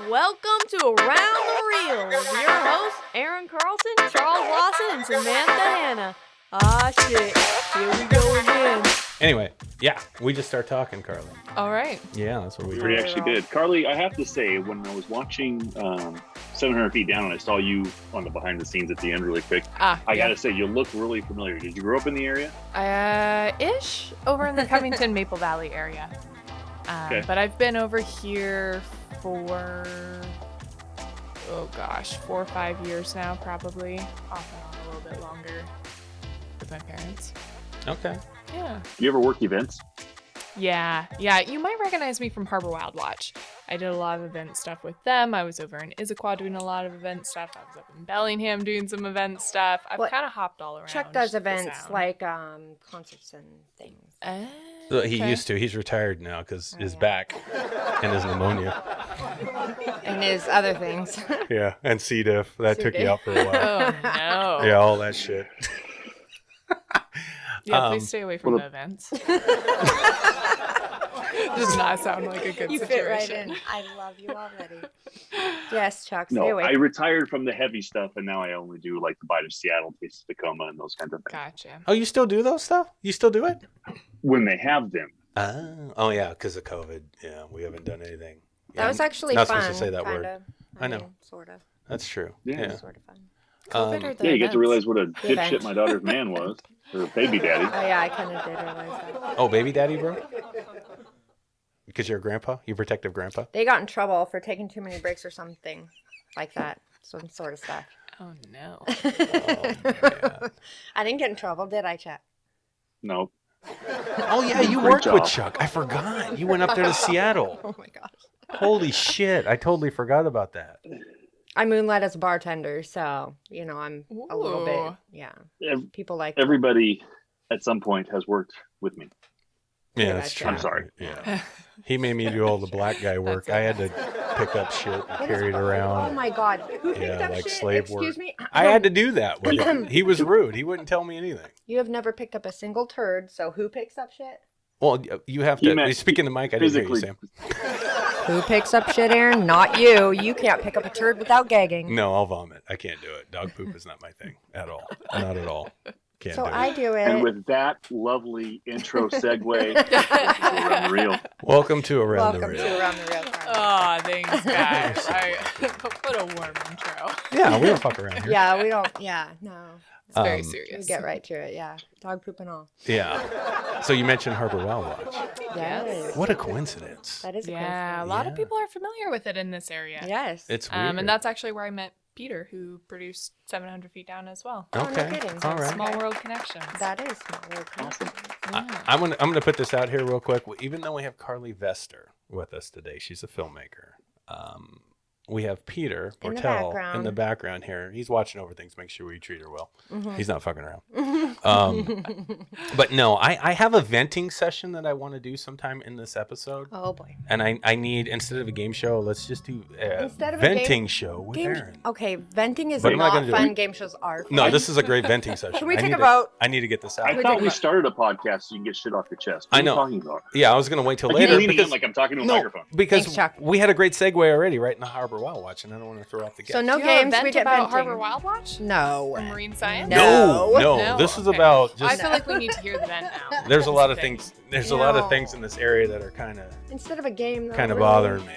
Welcome to Around the Reel with your hosts, Aaron Carlson, Charles Lawson, and Samantha Hanna. Ah, shit. Here we go again. Anyway, yeah, we just start talking, Carly. All right. Yeah, that's what we We actually did. Carly, I have to say, when I was watching 700 Feet Down and I saw you on the behind the scenes at the end really quick, I got to say, you look really familiar. Did you grow up in the area? Ish, over in the Covington Maple Valley area. Okay. But I've been over here for, 4 or 5 years now, probably. Off and on a little bit longer with my parents. Okay. Yeah. You ever work events? Yeah. You might recognize me from Harbor Wild Watch. I did a lot of event stuff with them. I was over in Issaquah doing a lot of event stuff. I was up in Bellingham doing some event stuff. I've kind of hopped all around. Chuck does events like concerts and things. He used to. He's retired now because his back and his pneumonia. And his other things. Yeah, and C. diff. That took you out for a while. Oh, no. Yeah, all that shit. Yeah, please stay away from the events. Does not sound like a good You situation. fit right in. I love you already. Yes, Chuck, stay No, away. I retired from the heavy stuff, and now I only do like the Bite of Seattle, Taste of Tacoma, and those kinds of things. Gotcha. Oh, you still do those stuff? You still do it? When they have them. Oh yeah, because of COVID. Yeah, we haven't done anything. That was actually not fun. supposed to say that kinda. word. I know. Sort of. That's true. Yeah. Yeah. Sort of fun. COVID or the Yeah, you get to events? realize what a event. dipshit my daughter's man was, or baby daddy. Oh, yeah, I kind of did realize that. Oh, baby daddy, bro? Because you're a grandpa? You're protective grandpa? They got in trouble for taking too many breaks or something like that. Some sort of stuff. Oh, no. Oh, man. I didn't get in trouble, did I, Chuck? No. Oh, yeah, you Great worked with job. Chuck. I forgot. You went up there to Seattle. Oh, my gosh. Holy shit. I totally forgot about that. I moonlight as a bartender, so, I'm a little Ooh. bit, yeah. People like Everybody at some point has worked with me. Yeah, Yeah, that's true. I'm sorry. Yeah. He made me do all the black guy work. I had to pick up shit and carry it Oh, around. my God. Who picked Yeah, up like shit? slave work. Excuse me? I had to do that with him. He was rude. He wouldn't tell me anything. You have never picked up a single turd, so who picks up shit? Well, you have He to. meant Speaking to Mike, I didn't hear you, physically. Sam. Who picks up shit, Aaron? Not you. You can't pick up a turd without gagging. No, I'll vomit. I can't do it. Dog poop is not my thing at all. Not at all. Can't So do it. I do And it. with that lovely intro segue, Around the Reel. Welcome to Around the Welcome Reel. to Around the Reel. Oh, thanks, guys. What a warm intro. Yeah, we don't fuck around here. Yeah, we don't. Yeah, no. It's very We serious. get right to it. Yeah. Dog poop and all. Yeah. So you mentioned Harbor Wild Watch. Yes. What a coincidence. That is a Yeah, a coincidence. lot of Yeah. people are familiar with it in this area. Yes. It's weird. And that's actually where I met Peter, who produced 700 Feet Down as well. Oh, no Okay. kidding. All right. Small world connections. That is small world Awesome. Yeah. I'm gonna put this out here real quick. Even though we have Carly Vester with us today, she's a filmmaker. We have Peter In the Bortel background. in the background here. He's watching over things, make sure we treat her well. Mm-hmm. He's not fucking around. But no, I have a venting session that I want to do sometime in this episode. Oh, boy. And I need, instead of a game show, let's just do a Instead of a venting show with Game- Aaron. Okay, venting is But I'm not not gonna do fun. it. Game shows are fun. No, this is a great venting session. Can we I take need a vote? I need to get this out. I thought we started a podcast so you can get shit off your chest. What I are you know. talking about? Yeah, I was going to wait till I keep later. leaning because, in like I'm talking to a no, microphone. because Thanks, Chuck. we had a great segue already right in the Harbor Wild Watch, and I don't want to throw off the guest. So no Do you have a games, vent we get about venting. Harbor Wild Watch? No. Or marine science? No. No, this is Okay. about I just. feel like we need to hear the vent now. There's a lot of That's the things. There's a lot of No. things in this area that are kind of Instead of a game, though, really. bothering me,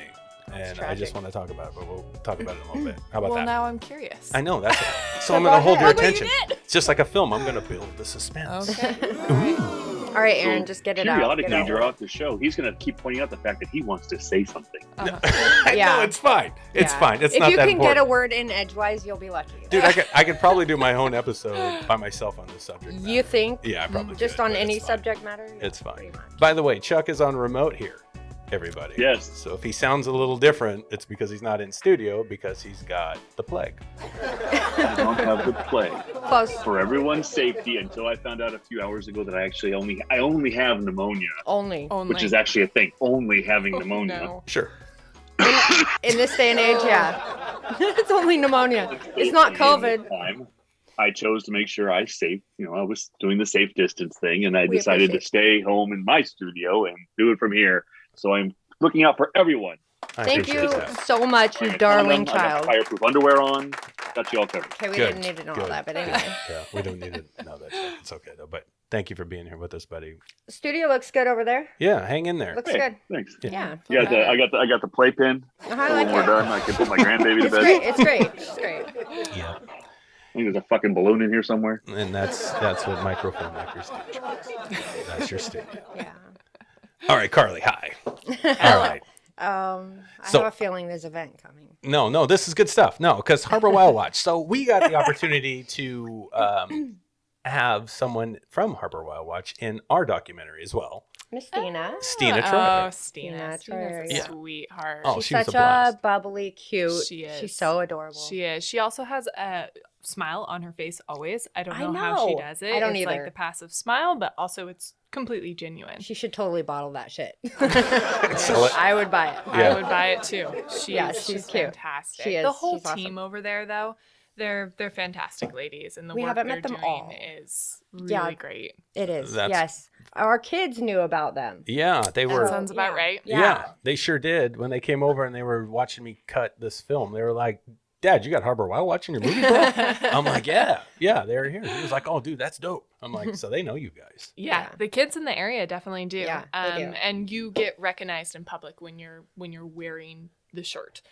and I tragic. just want to talk about it. But we'll talk about it in a little bit. How about Well, that? now I'm curious. I know that's it. So I'm go going to hold your ahead. Look what you attention. did. It's just like a film. I'm going to build the suspense. Okay. All right, Aaron, just get it out. Periodically Get it out. throughout the show, he's going to keep pointing out the fact that he wants to say something. I Yeah. know it's fine. It's Yeah. fine. It's if not you that can important. get a word in edgewise, you'll be lucky. Dude, I could probably do my own episode by myself on this subject matter. You think? Yeah, I probably Just could, on but any it's fine. subject matter? It's fine. Pretty much. By the way, Chuck is on remote here, everybody. Yes. So if he sounds a little different, it's because he's not in studio because he's got the plague. I don't have the plague. Close. For everyone's safety, until I found out a few hours ago that I only have pneumonia, Only. which is actually a thing. Only having Oh, pneumonia. no. Sure. In this day and age, yeah. It's only pneumonia. It's not COVID. Time. I chose to make sure I was doing the safe distance thing, and I decided to stay home in my studio and do it from here. So I'm looking out for everyone. Thank you so much, you darling child. I got fireproof underwear on. Got you all covered. Okay, we didn't need to know all that, but anyway. Yeah, we don't need to know that stuff. It's okay, though. But thank you for being here with us, buddy. Studio looks good over there. Yeah, hang in there. Looks good. Thanks. Yeah. I got the playpen. I So like when we're done, I can put my grandbaby to bed. It's great. It's great. Yeah. I think there's a fucking balloon in here somewhere. And that's what microfilm makers do. That's your studio. Yeah. All right, Carly, hi. All right. I have a feeling there's an event coming. No, this is good stuff. No, because Harbor Wild Watch. So we got the opportunity to have someone from Harbor Wild Watch in our documentary as well. Miss Stina. Stina Troy. Oh, Stina. Troy. Stina's a sweetheart. Oh, She's she was such a blast. bubbly, cute. She is. She's so adorable. She is. She also has a smile on her face always. I don't know how she does it. I don't it's either. like the passive smile, but also it's completely genuine. She should totally bottle that shit. Sell it. I would buy it. I would buy it too. She's cute. Fantastic. She is. The whole She's team awesome. over there, though, they're fantastic ladies, and the We work haven't they're met them doing all. is really great. It is. That's- Yes. Our kids knew about them. Yeah, they were. That sounds about right. Yeah, they sure did. When they came over and they were watching me cut this film, they were like, "Dad, you got Harbor Wild Watch in your movie, bro?" I'm like, yeah, they were here. He was like, "Oh, dude, that's dope." I'm like, so they know you guys. Yeah, the kids in the area definitely do. Yeah, they do. And you get recognized in public when you're wearing the shirt.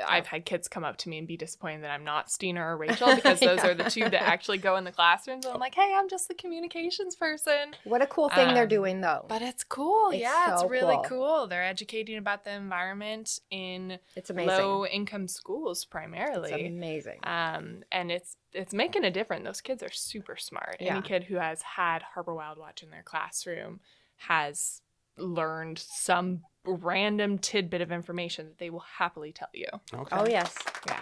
I've had kids come up to me and be disappointed that I'm not Stina or Rachel because those are the two that actually go in the classrooms. And I'm like, hey, I'm just the communications person. What a cool thing they're doing, though. But it's cool. It's so really cool. cool. They're educating about the environment in It's amazing. low-income schools primarily. It's amazing. And it's making a difference. Those kids are super smart. Yeah. Any kid who has had Harbor Wild Watch in their classroom has learned some random tidbit of information that they will happily tell you. Okay. Oh, yes.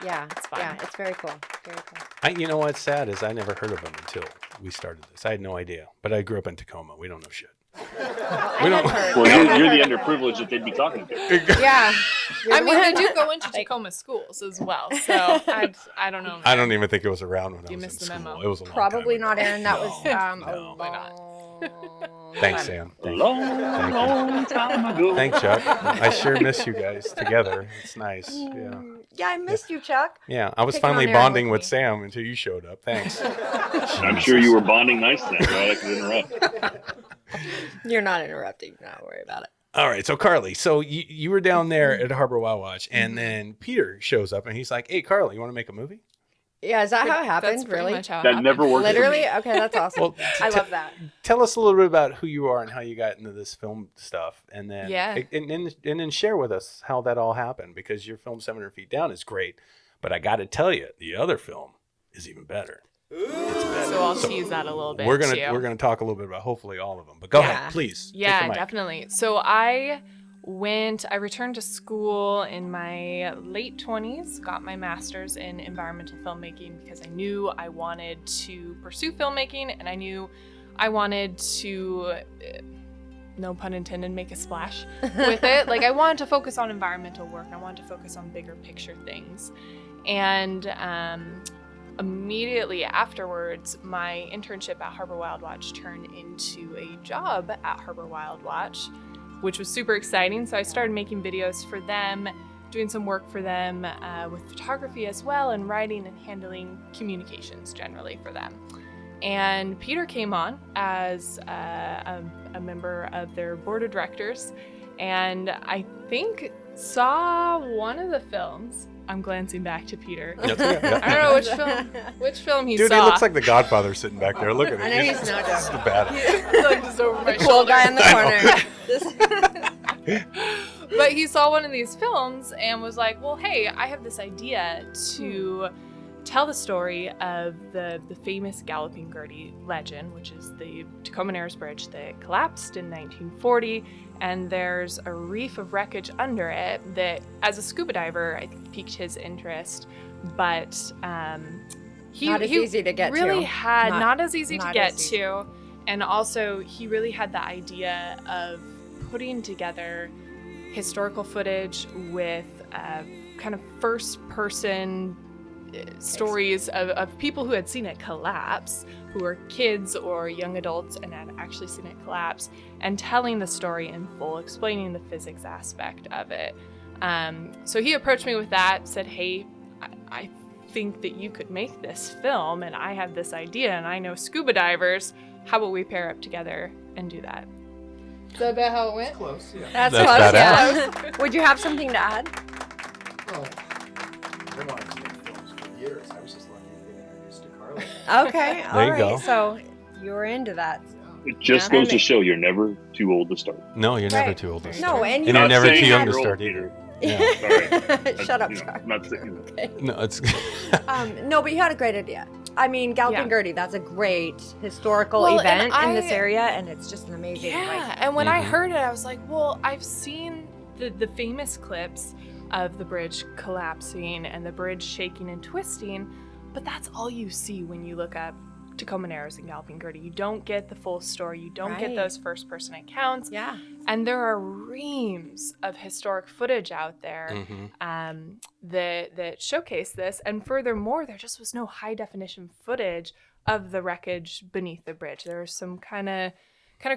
Yeah, it's fun. Yeah, it's very cool. Very cool. You know what's sad is I never heard of them until we started this. I had no idea. But I grew up in Tacoma. We don't know shit. I had heard. Well, you're the underprivileged that they'd be talking to. Yeah. I mean, they do go into Tacoma schools as well, so I don't know. I don't even think it was around when You I was missed in the school. memo. It was a long Probably time not, ago. Aaron. That was No. Why not? Thanks, Sam. Thank you. Long time ago. Thanks, Chuck. I sure miss you guys together. It's nice. Yeah. Yeah, I missed you, Chuck. Yeah, I was Take it on finally Aaron bonding with with me. Sam until you showed up. Thanks. I'm sure you were bonding nice then. Glad I could interrupt. You're not interrupting. Don't worry about it. All right, so Carly, so you were down there at Harbor Wild Watch, and then Peter shows up, and he's like, "Hey, Carly, you want to make a movie?" Yeah, is that how it That's happened? pretty Really? much how it That happened. never worked. Literally? Okay, that's awesome. Well, I love that. Tell us a little bit about who you are and how you got into this film stuff, and then and then share with us how that all happened, because your film 700 Feet Down is great, but I got to tell you, the other film is even better. It's better. So I'll tease that a little bit. We're too. gonna talk a little bit about hopefully all of them, but go ahead, please. Take the Yeah, mic. definitely. So I returned to school in my late 20s, got my master's in environmental filmmaking because I knew I wanted to pursue filmmaking, and I knew I wanted to, no pun intended, make a splash with it. Like, I wanted to focus on environmental work. I wanted to focus on bigger picture things. And immediately afterwards, my internship at Harbor Wild Watch turned into a job at Harbor Wild Watch, which was super exciting. So I started making videos for them, doing some work for them with photography as well, and writing and handling communications generally for them. And Peter came on as a member of their board of directors, and I think saw one of the films. I'm glancing back to Peter. That's okay, yeah. I don't know which film he Dude, saw. he looks like the Godfather sitting back there. Look at him. I know he's no joke. Just a badass. He's like just over my Cool shoulder. guy in the corner. But he saw one of these films and was like, well, hey, I have this idea to tell the story of the famous Galloping Gertie legend, which is the Tacoma Narrows Bridge that collapsed in 1940. And there's a reef of wreckage under it that, as a scuba diver, I think piqued his interest. But he Not as easy to get really to. had not as easy to not get as easy. to. And also, he really had the idea of putting together historical footage with kind of first-person stories of people who had seen it collapse, who were kids or young adults and had actually seen it collapse, and telling the story in full, explaining the physics aspect of it. So he approached me with that, said, hey, I think that you could make this film, and I have this idea, and I know scuba divers. How about we pair up together and do that? Is that about how it went? Close, yeah. That's close, yeah. Would you have something to add? Well, I wanted to make films for years. I was just lucky to get introduced to Carly. Okay, all there you right. go. So you were into that. It just goes to show you're never too old to start. No, you're never too old to start. No, and you're never too young to start either. Yeah. Sorry. Shut up, Chuck. Not saying okay. No, it's. No, but you had a great idea. I mean, Galloping Gertie, that's a great historical event in this area, and it's just an amazing. Yeah, and when I heard it, I was like, well, I've seen the famous clips of the bridge collapsing and the bridge shaking and twisting, but that's all you see when you look up Tacoma Narrows and Galloping Gertie. You don't get the full story. You don't get those first-person accounts. Yeah. And there are reams of historic footage out there that showcase this. And furthermore, there just was no high-definition footage of the wreckage beneath the bridge. There was some kind of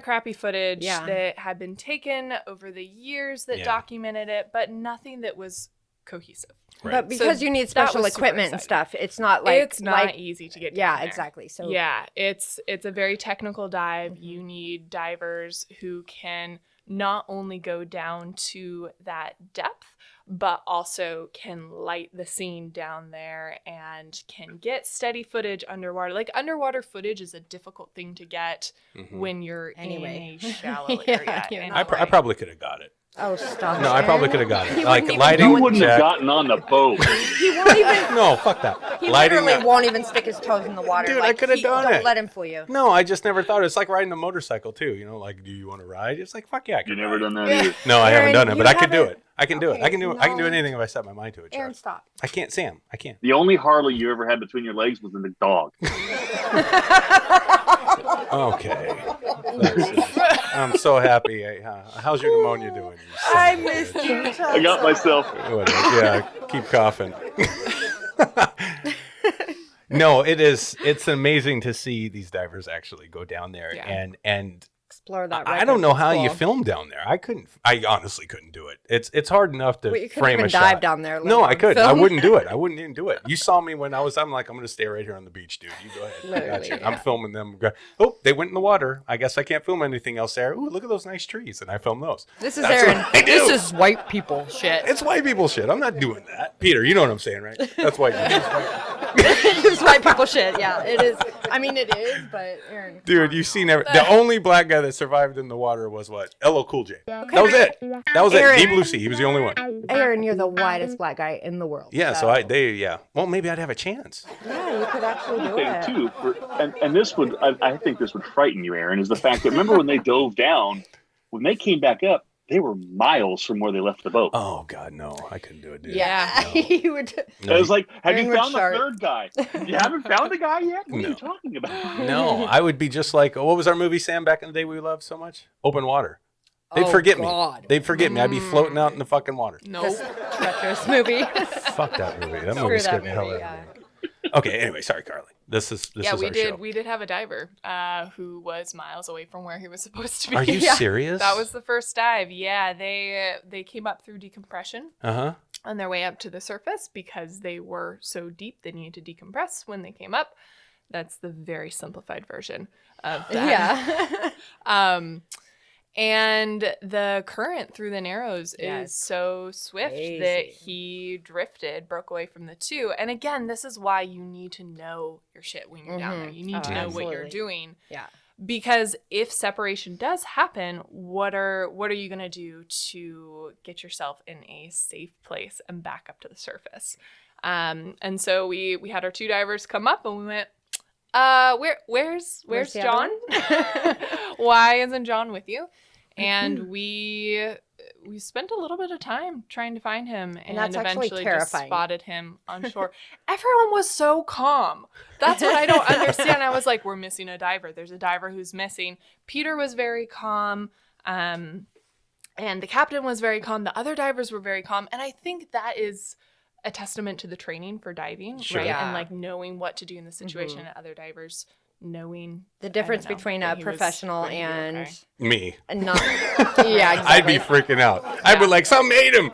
crappy footage that had been taken over the years that documented it, but nothing that was cohesive. Right. But because you need special equipment and stuff, it's not like it's not easy to get down there. Exactly. So it's a very technical dive. You need divers who can not only go down to that depth, but also can light the scene down there and can get steady footage underwater. Like, underwater footage is a difficult thing to get when you're in a shallow area. I probably could have got it. Oh, stop. No, I probably could have got it. Like, lighting. You wouldn't have gotten on the boat. He won't even. No, fuck that. He literally won't even stick his toes in the water. Dude, I could have done it. Don't let him fool you. No, I just never thought. It's like riding a motorcycle too. You know, like, do you want to ride? It's like, fuck yeah, I can. You never done that either. No, I haven't done it, but I can do it. I can do it. I can do it. I can do anything if I set my mind to it. Aaron, stop. I can't, Sam. I can't. The only Harley you ever had between your legs was in the dog. Okay. I'm so happy. How's your pneumonia doing? I missed you. I got myself. Yeah, keep coughing. No, it's amazing to see these divers actually go down there and explore that. I don't know how you film down there. I honestly couldn't do it. It's hard enough to frame a shot. Dive down there. No, I couldn't. I wouldn't do it. I wouldn't even do it. You saw me when I'm like, I'm going to stay right here on the beach, dude. You go ahead. Literally, gotcha. I'm filming them. Oh, they went in the water. I guess I can't film anything else there. Ooh, look at those nice trees. And I film those. This is Aaron. This is white people shit. It's white people shit. I'm not doing that. Peter, you know what I'm saying, right? That's white people. It's white people shit. Yeah, it is. I mean, it is, but Aaron. Dude, you've seen the only black guy that survived in the water was what? LL Cool J. That was it. That was Aaron, it. Deep Blue Sea. He was the only one. Aaron, you're the whitest black guy in the world. Yeah, so well, maybe I'd have a chance. Yeah, you could actually do it. Too, and this would, I think this would frighten you, Aaron, is the fact that remember when they dove down, when they came back up, they were miles from where they left the boat. Oh, God, no. I couldn't do it, dude. Yeah. No. You would. I was like, have you found the third guy? You haven't found the guy yet? What are you talking about? No, I would be just like, what was our movie, Sam, back in the day we loved so much? Open Water. They'd forget me. They'd forget me. I'd be floating out in the fucking water. Nope. Treacherous movie. Fuck that movie. That movie scared the hell out of me. Okay, anyway, sorry, Carly. This is our show. We did have a diver who was miles away from where he was supposed to be. Are you serious? That was the first dive. Yeah, they came up through decompression on their way up to the surface because they were so deep they needed to decompress when they came up. That's the very simplified version of that. Yeah. And the current through the Narrows is so swift that he broke away from the two. And again, this is why you need to know your shit when you're down there. You need to know what you're doing. Yeah. Because if separation does happen, what are you going to do to get yourself in a safe place and back up to the surface? And so we had our two divers come up and we went, where's John? Why isn't John with you? And we spent a little bit of time trying to find him and eventually just spotted him on shore. Everyone was so calm. That's what I don't understand. I was like, we're missing a diver. There's a diver who's missing. Peter was very calm. And the captain was very calm. The other divers were very calm. And I think that is a testament to the training for diving, right? Yeah. And like knowing what to do in the situation, and other divers knowing the difference between a professional and me. Not, yeah, exactly. I'd be freaking out. I'd be like, some ate him.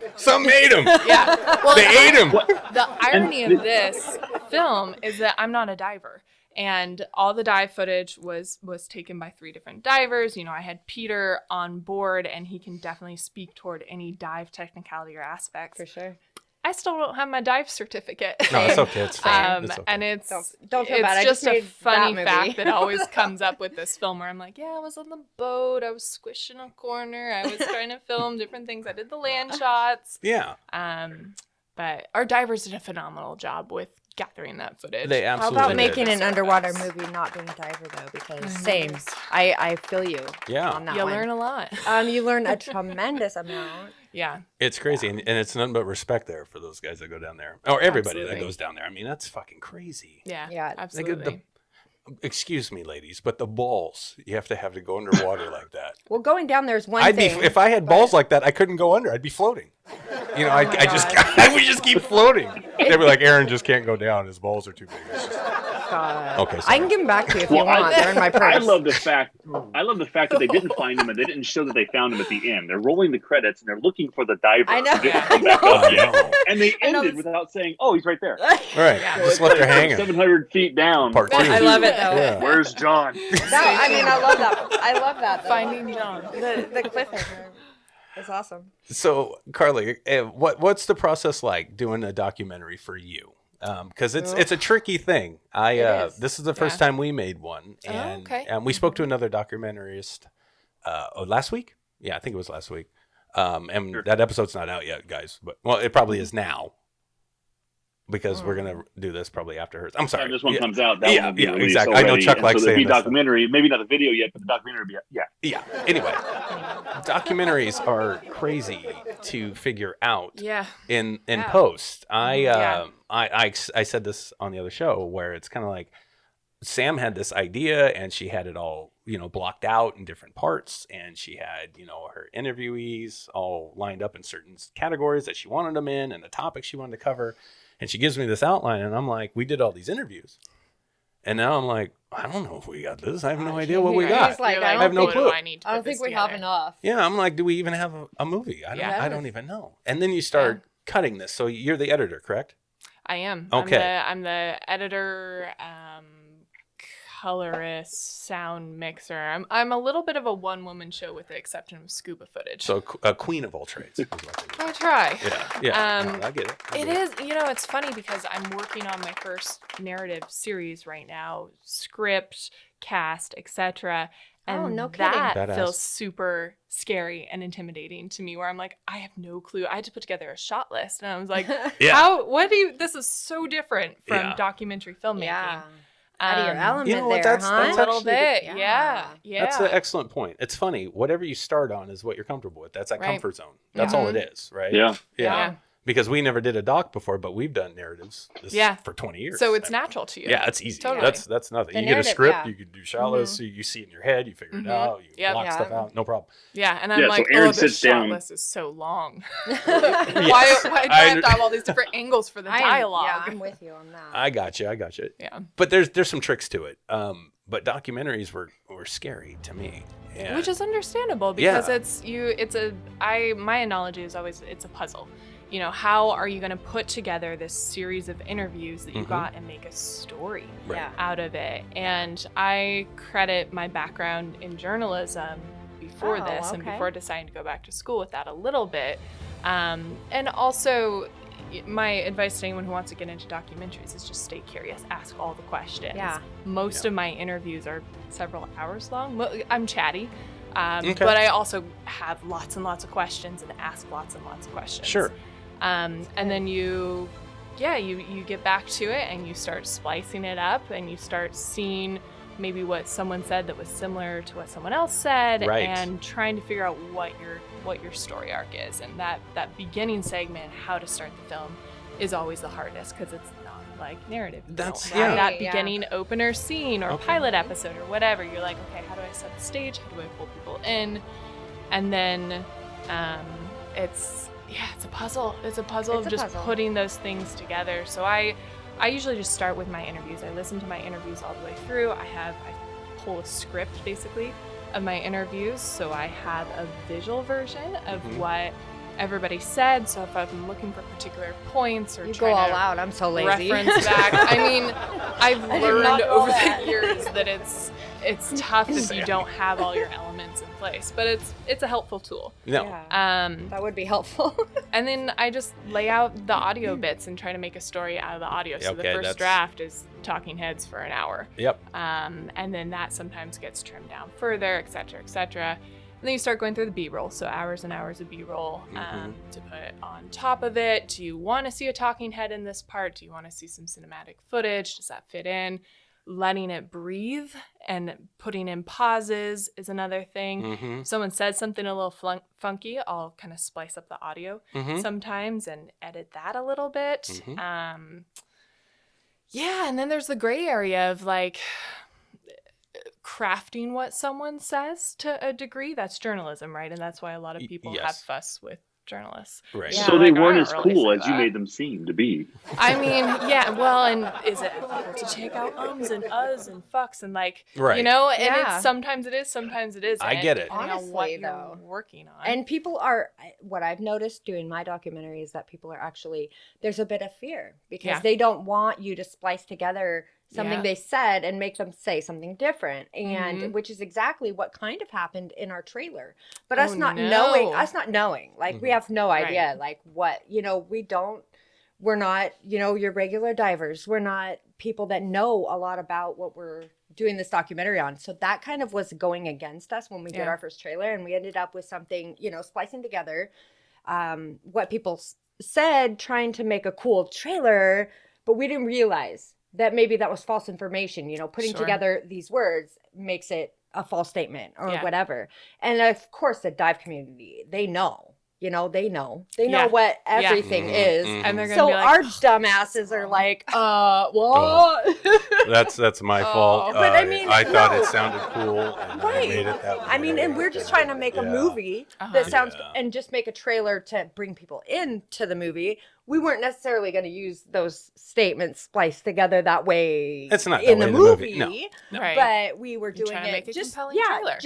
Yeah, well, they ate him. The irony of this film is that I'm not a diver. And all the dive footage was taken by 3 different divers. You know, I had Peter on board, and he can definitely speak toward any dive technicality or aspects. For sure. I still don't have my dive certificate. No, it's okay. It's fine. It's okay. And it's don't feel bad. Just a funny fact that always comes up with this film where I'm like, yeah, I was on the boat. I was squished in a corner. I was trying to film different things. I did the land shots. Yeah. But our divers did a phenomenal job with gathering that footage. They absolutely How about making an underwater movie not being a diver, though? Because same. I feel you on that You one. learn a lot. You learn a tremendous amount. Yeah. It's crazy. And it's nothing but respect there for those guys that go down there. Or everybody that goes down there. I mean, that's fucking crazy. Yeah, absolutely. Excuse me, ladies, but the balls you have to go underwater like that. Well, going down there is one thing. If I had balls like that, I couldn't go under. I'd be floating. You know, I would just keep floating. They'd be like, Aaron just can't go down. His balls are too big. It's just... Okay, sorry. I can give them back to you if you want. They're in my purse. I love the fact that they didn't find him and they didn't show that they found him at the end. They're rolling the credits and they're looking for the diver. I know. Come back up yet. And they ended without saying, "Oh, he's right there." Right. Just left her hanging. 700 feet down. Part 2. I love it though. Yeah. Where's John? I love that. I love that. Though. Finding John. The cliffhanger. It's awesome. So, Carly, what's the process like doing a documentary for you? Because it's a tricky thing. This is the first time we made one, and we spoke to another documentarist last week. Yeah, I think it was last week. And that episode's not out yet, guys. But it probably is now. Because we're gonna do this probably after hers. I'm sorry. This one comes out. That yeah, exactly. I know Chuck likes saying this. Documentary, maybe not the video yet, but the documentary will be Yeah. Anyway, documentaries are crazy to figure out. Yeah. In post, I said this on the other show where it's kind of like Sam had this idea and she had it all blocked out in different parts, and she had her interviewees all lined up in certain categories that she wanted them in and the topics she wanted to cover. And she gives me this outline, and I'm like, we did all these interviews. And now I'm like, I don't know if we got this. I have no idea what we got. Like, I have no clue. I don't think we have enough. Yeah, I'm like, do we even have a movie? I don't even know. And then you start cutting this. So you're the editor, correct? I am. Okay. I'm the editor, colorist, sound mixer. I'm a little bit of a one-woman show with the exception of scuba footage. So a queen of all trades. I try. Yeah. No, I get it. It is, it's funny because I'm working on my first narrative series right now, script, cast, etc. And that feels super scary and intimidating to me, where I'm like, I have no clue. I had to put together a shot list, and I was like, this is so different from documentary filmmaking. Yeah. Out of your element that's a little bit. Yeah. That's an excellent point. It's funny. Whatever you start on is what you're comfortable with. That's that comfort zone. That's all it is, right? Yeah. Because we never did a doc before, but we've done narratives for 20 years. So it's natural to you. Yeah, it's easy. Totally. That's nothing. You get a script, you can do shot lists, you see it in your head, you figure it out, you block stuff out, no problem. Yeah, and I'm like, so Aaron this shot list is so long. Why do I have to have all these different angles for the dialogue? I'm with you on that. I got you. Yeah. But there's some tricks to it. But documentaries were scary to me. Yeah. Which is understandable because my analogy is always it's a puzzle. How are you going to put together this series of interviews that you got and make a story out of it? And I credit my background in journalism before this and before deciding to go back to school with that a little bit. And also, my advice to anyone who wants to get into documentaries is just stay curious, ask all the questions. Yeah. Most of my interviews are several hours long. I'm chatty. But I also have lots and lots of questions and ask lots and lots of questions. Sure. And then you get back to it and you start splicing it up and you start seeing maybe what someone said that was similar to what someone else said, and trying to figure out what your story arc is. And that beginning segment, how to start the film, is always the hardest because it's not like narrative. That beginning opener scene or pilot episode or whatever. You're like, okay, how do I set the stage? How do I pull people in? And then it's a puzzle. It's a puzzle of just putting those things together. So I usually just start with my interviews. I listen to my interviews all the way through. I pull a script basically of my interviews, so I have a visual version of what everybody said. So if I'm looking for particular points or you go all out, I'm so lazy. Reference back. I mean, I've learned over the years that it's tough if you don't have all your elements in place, but it's a helpful tool. That would be helpful. And then I just lay out the audio bits and try to make a story out of the audio. So the first draft is talking heads for an hour. And then that sometimes gets trimmed down further, et cetera, et cetera. And then you start going through the B-roll, so hours and hours of B-roll to put on top of it. Do you want to see a talking head in this part? Do you want to see some cinematic footage? Does that fit in? Letting it breathe and putting in pauses is another thing. If someone says something a little funky, I'll kind of splice up the audio sometimes and edit that a little bit. And then there's the gray area of like crafting what someone says to a degree. That's journalism, right? And that's why a lot of people have fuss with journalists. Right. Yeah, so they weren't as cool as you made them seem to be. I mean, well, and is it ethical to take out ums and uhs and fucks and like, you know, and it's sometimes it is, sometimes it isn't. I get it. Honestly, what you're working on. And people are, what I've noticed doing my documentary is that people are actually, there's a bit of fear because they don't want you to splice together something they said and make them say something different, and which is exactly what kind of happened in our trailer. But us not knowing, like we have no idea, like what, you know, we're not, you know, your regular divers. We're not people that know a lot about what we're doing this documentary on. So that kind of was going against us when we did our first trailer, and we ended up with something, you know, splicing together what people said, trying to make a cool trailer, but we didn't realize that maybe that was false information. You know, putting together these words makes it a false statement or whatever. And of course, the dive community, they know. You know, they know what everything is. And they're gonna so be like, our dumbasses are like, what? That's my fault. But I mean, I thought it sounded cool, and I made it that way. I mean, and we're just trying to make a movie that sounds, and just make a trailer to bring people into the movie. We weren't necessarily going to use those statements spliced together that way. It's not in the movie, No. But we were doing to make it a just compelling trailer.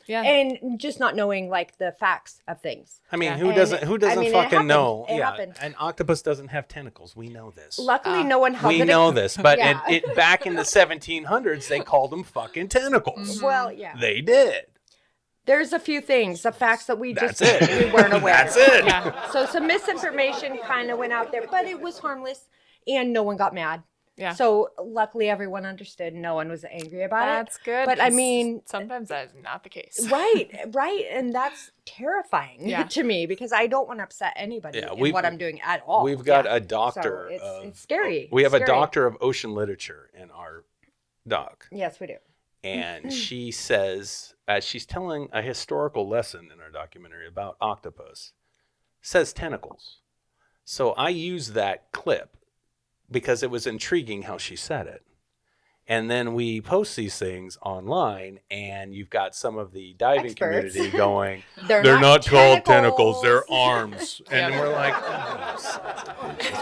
and just not knowing like the facts of things. I mean, who doesn't fucking know? It happened. An octopus doesn't have tentacles. We know this. Luckily, no one held it. We know this, but it back in the 1700s, they called them fucking tentacles. Well, they did. There's a few things, the facts that we just we weren't aware. That's it. So some misinformation kind of went out there, but it was harmless, and no one got mad. So luckily, everyone understood. No one was angry about it. That's good. But I mean, sometimes that is not the case. Right, and that's terrifying to me because I don't want to upset anybody in what I'm doing at all. We've got a doctor. So it's scary. We have a doctor of ocean literature in our doc. Yes, we do. And she says, as she's telling a historical lesson in our documentary about octopus, says tentacles. So I used that clip because it was intriguing how she said it. And then we post these things online, and you've got some of the diving community going, they're not called tentacles, they're arms. And we're like,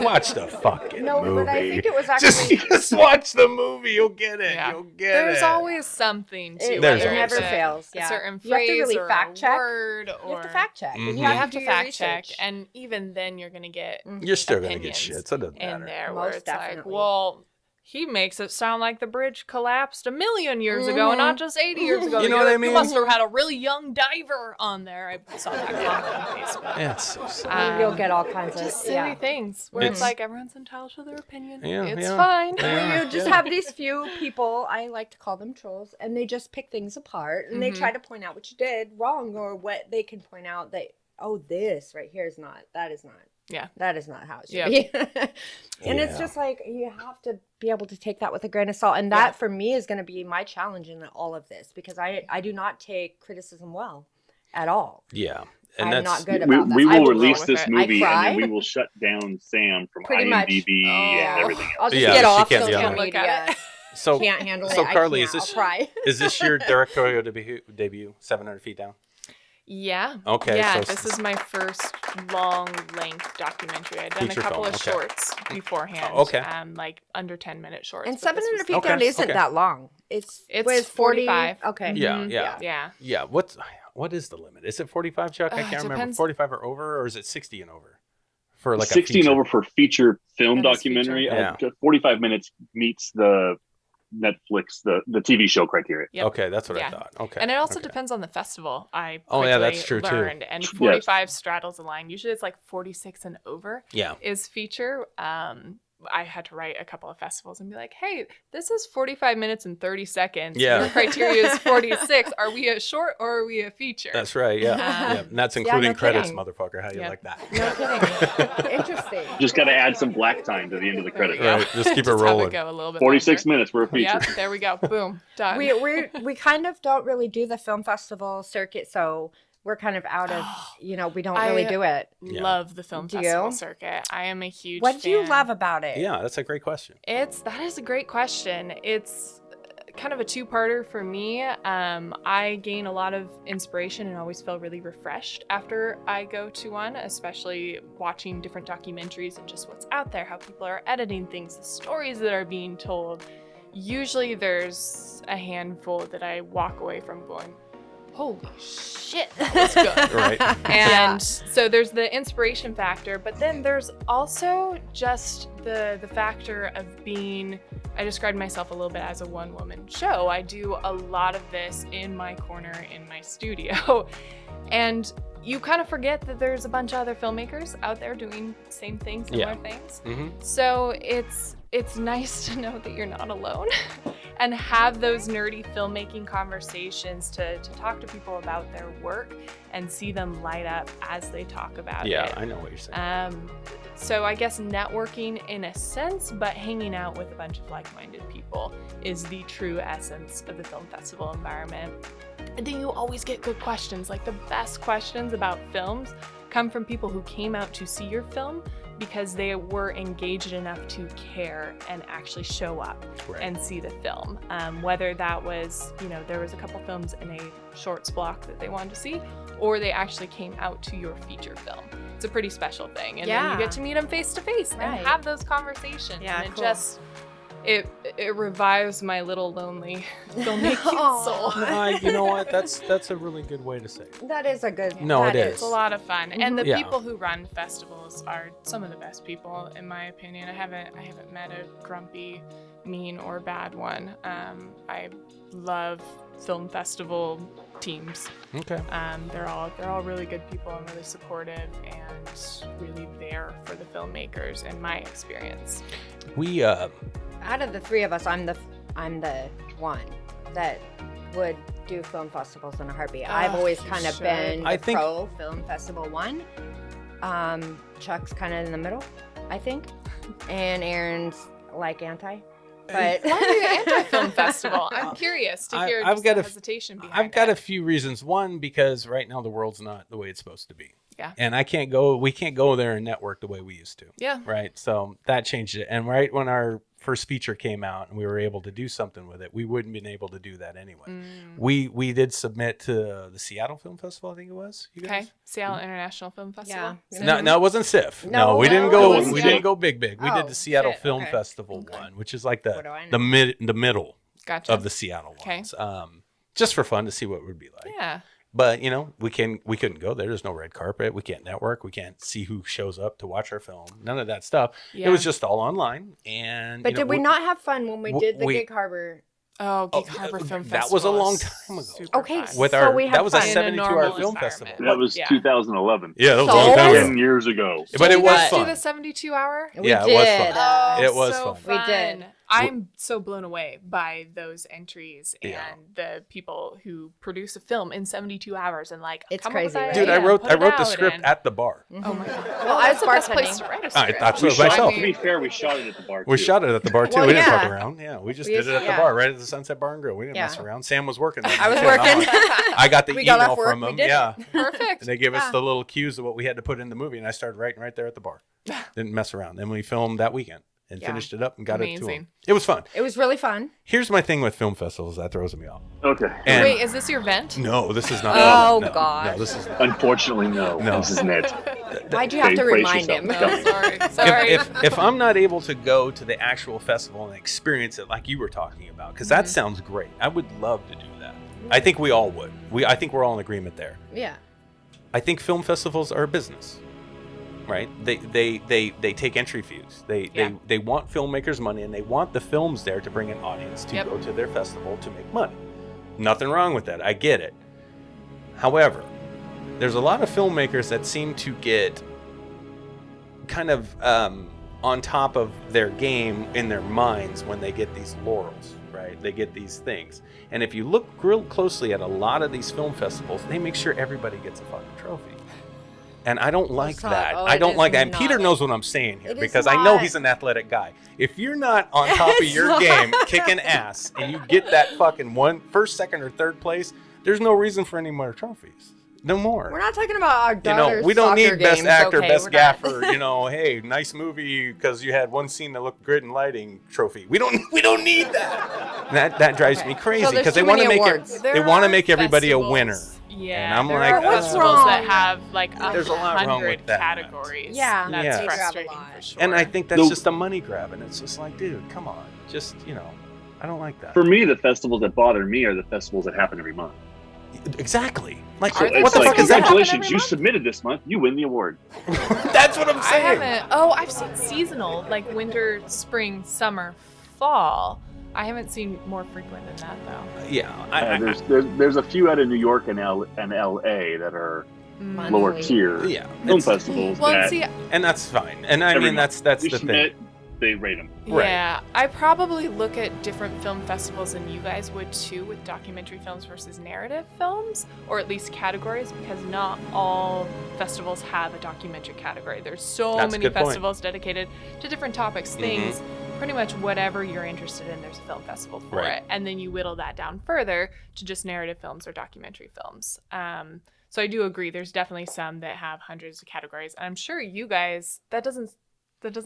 watch the fucking movie. No, but I think it was actually... Just watch the movie, you'll get it. You'll get There's always something to it. It never fails. A certain you have to phrase really or fact a check. word. You have to fact check. You have to fact check. And even then, you're going to get You're still going to get shit, so it doesn't matter. In there where it's like, well... He makes it sound like the bridge collapsed 1,000,000 years ago and not just 80 years ago. You know what I mean? You must have had a really young diver on there. I saw that comment on Facebook. It's so sad. You'll get all kinds of just silly things where it's like everyone's entitled to their opinion. It's fine. You just have these few people, I like to call them trolls, and they just pick things apart and they try to point out what you did wrong or what they can point out that, this right here is not, that is not. Yeah. That is not how it should be. And it's just like, you have to be able to take that with a grain of salt. And that for me is going to be my challenge in all of this because I do not take criticism well at all. Yeah. And I'm not good about that. We will release this movie and then we will shut down Sam from IMDb and everything else. I'll just get off social media. So can't handle it. So Carly, I'll cry. Is this your directorial debut, 700 Feet Down? Yeah. Okay. Yeah, this is my first long length documentary. I'd done Feature a couple film, of shorts beforehand. like under 10-minute shorts. And 700 feet down isn't that long. It's 45. Okay. Yeah. What is the limit? Is it 45, Chuck? I can't remember. 45 or over, or is it 60 and over? For like 60 and over for feature film documentary. 45 minutes meets the Netflix, the TV show criteria. Yep. Okay, that's what I thought. Okay. And it also depends on the festival. That's true learned. too. And 45 straddles the line. Usually it's like 46 and over is feature. I had to write a couple of festivals and be like, hey, this is 45 minutes and 30 seconds. Yeah. Your criteria is 46. Are we a short or are we a feature? That's right. Yeah. And that's including credits, motherfucker. How you like that? No kidding. Interesting. Just got to add some black time to the end of the credit. Right. Just keep it rolling. Have it go a little bit 46 longer. minutes. We're a feature. Yep. There we go. Boom. Done. We kind of don't really do the film festival circuit, so we're kind of out of, we don't really do it. Love the film festival circuit. I am a huge fan. What do you love about it? Yeah, that's a great question. That is a great question. It's kind of a two-parter for me. I gain a lot of inspiration and always feel really refreshed after I go to one, especially watching different documentaries and just what's out there, how people are editing things, the stories that are being told. Usually there's a handful that I walk away from going, holy shit, that was good. Right. And so there's the inspiration factor, but then there's also just the factor of being, I described myself a little bit as a one-woman show. I do a lot of this in my corner in my studio. And you kind of forget that there's a bunch of other filmmakers out there doing same things, similar things. Mm-hmm. So it's nice to know that you're not alone and have those nerdy filmmaking conversations to talk to people about their work and see them light up as they talk about it. Yeah, I know what you're saying. So I guess networking in a sense, but hanging out with a bunch of like-minded people is the true essence of the film festival environment. And then you always get good questions. Like the best questions about films come from people who came out to see your film because they were engaged enough to care and actually show up and see the film. Whether that was, there was a couple films in a shorts block that they wanted to see, or they actually came out to your feature film. It's a pretty special thing. And then you get to meet them face to face and have those conversations. Yeah, and it just, it revives my little lonely filmmaking soul. You know what? That's a really good way to say it. That is a good. No, it is. It's a lot of fun, and the people who run festivals are some of the best people, in my opinion. I haven't met a grumpy, mean, or bad one. I love film festival teams. Okay. They're all really good people and really supportive and really there for the filmmakers, in my experience. We out of the three of us, I'm the one that would do film festivals in a heartbeat. I've always kind of been pro film festival one. Chuck's kind of in the middle, I think, and Aaron's like anti. But why are you anti-film festival? I'm curious to hear the hesitation behind it. I've got a few reasons. One, because right now the world's not the way it's supposed to be. Yeah. And we can't go there and network the way we used to. Yeah. Right. So that changed it. And right when our first feature came out and we were able to do something with it, we wouldn't have been able to do that anyway. We did submit to the Seattle Film Festival, I think it was. You guys? Okay. Seattle International Film Festival. Yeah. No, it wasn't SIF. No, we didn't go. We didn't go big. We did the Seattle Film Festival one, which is like the middle of the Seattle ones. Just for fun to see what it would be like. Yeah. But we couldn't go there. There's no red carpet. We can't network. We can't see who shows up to watch our film. None of that stuff. Yeah. It was just all online. And but did we not have fun when we did the Gig Harbor? Gig Harbor Film Festival. That was a long time ago. Okay, that was a 72-hour film festival. That was 2011. Yeah, that was a long time ago. 10 years ago. But it was fun. Did you do the 72-hour? Yeah, it was fun. It was so fun. We did. I'm so blown away by those entries and the people who produce a film in 72 hours and it's crazy, right? Dude, I wrote the script at the bar. Oh my god! Well, I was the best place to write a script. I thought so myself. To be fair, we shot it at the bar. We shot it at the bar too. Well, we didn't fuck around. Yeah, we just did it at the bar, right at the Sunset Bar and Grill. We didn't mess around. Sam was working. I was working. I got the email from him. Yeah, perfect. And they gave us the little cues of what we had to put in the movie, and I started writing right there at the bar. Didn't mess around. Then we filmed that weekend. and finished it up and got it to them. It was fun. It was really fun. Here's my thing with film festivals that throws me off. Okay. And wait, is this your vent? No, this is not. Oh, God. No, this is not. Unfortunately, no. This is Ned. Why'd you have to remind him? No, sorry. If I'm not able to go to the actual festival and experience it like you were talking about, because that sounds great. I would love to do that. I think we all would. I think we're all in agreement there. Yeah. I think film festivals are a business, right? They take entry fees. They want filmmakers' money, and they want the films there to bring an audience to go to their festival to make money. Nothing wrong with that. I get it. However, there's a lot of filmmakers that seem to get kind of on top of their game in their minds when they get these laurels, right? They get these things. And if you look real closely at a lot of these film festivals, they make sure everybody gets a fucking trophy. And I don't like that. I don't like that. And Peter knows what I'm saying here because I know he's an athletic guy. If you're not on top of your game, kicking ass, and you get that fucking first, second, or third place, there's no reason for any more trophies. No more. We're not talking about our daughter's we don't need best actor, best gaffer. Not. Hey, nice movie because you had one scene that looked good in lighting trophy. We don't need that. That drives me crazy because they want to make they want to make everybody a winner. Yeah, and I'm there like, are festivals that have like there's a lot wrong with that. categories. Yeah, that's frustrating for sure. And I think that's just a money grab, and it's just like, dude, come on, just I don't like that. For me, the festivals that bother me are the festivals that happen every month. Exactly. Like, so what the fuck is that? Congratulations, you submitted this month. You win the award. That's what I'm saying. I've seen seasonal, like winter, spring, summer, fall. I haven't seen more frequent than that though. Yeah, there's a few out of New York and LA that are lower tier film festivals. And that's fine. And I mean that's the thing. They rate them. Yeah, right. I probably look at different film festivals than you guys would too, with documentary films versus narrative films, or at least categories, because not all festivals have a documentary category. There's so many festivals dedicated to different topics, things, pretty much whatever you're interested in, there's a film festival for it. And then you whittle that down further to just narrative films or documentary films. So I do agree, there's definitely some that have hundreds of categories. And I'm sure you guys, that doesn't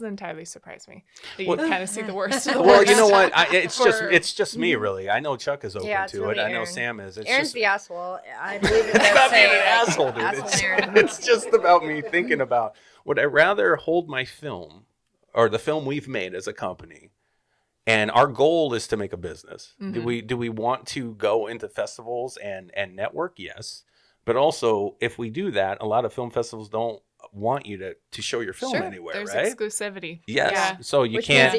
entirely surprise me that you kind of see the worst of the worst. Well, you know what? It's just me, really. I know Chuck is open to really it. Aaron. I know Sam is. Aaron's the asshole. I believe it's about being an asshole, dude. It's just about me thinking about, would I rather hold my film or the film we've made as a company, and our goal is to make a business. Do we want to go into festivals and network? Yes. But also, if we do that, a lot of film festivals don't want you to show your film anywhere, there's right? Exclusivity. Yes. Yeah. So you can't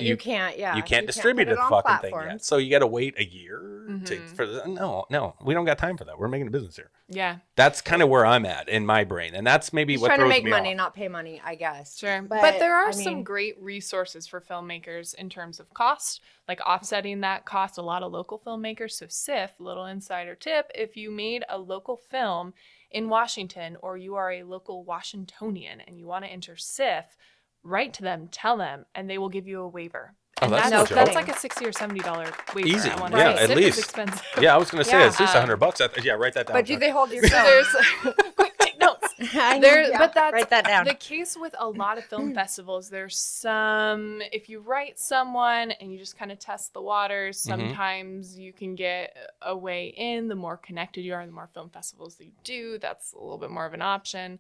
distribute the fucking platforms. thing yet. So you got to wait a year for the, no, we don't got time for that. We're making a business here. Yeah. That's kind of where I'm at in my brain, and that's maybe what throws me off. Trying to make money, not pay money, I guess. Sure. But there are some great resources for filmmakers in terms of cost, like offsetting that cost. A lot of local filmmakers. So SIF, little insider tip, if you made a local film in Washington, or you are a local Washingtonian and you want to enter SIF, write to them, tell them, and they will give you a waiver. And that's like a $60 or $70 waiver. Easy, at SIF least. Is expensive. Yeah, I was going to say it's at least $100. Write that down. But do they hold your film? Quick, take notes. But that's write that down. The case with a lot of film festivals. There's some, if you write someone and you just kind of test the waters, sometimes you can get a way in. The more connected you are, the more film festivals that you do, that's a little bit more of an option.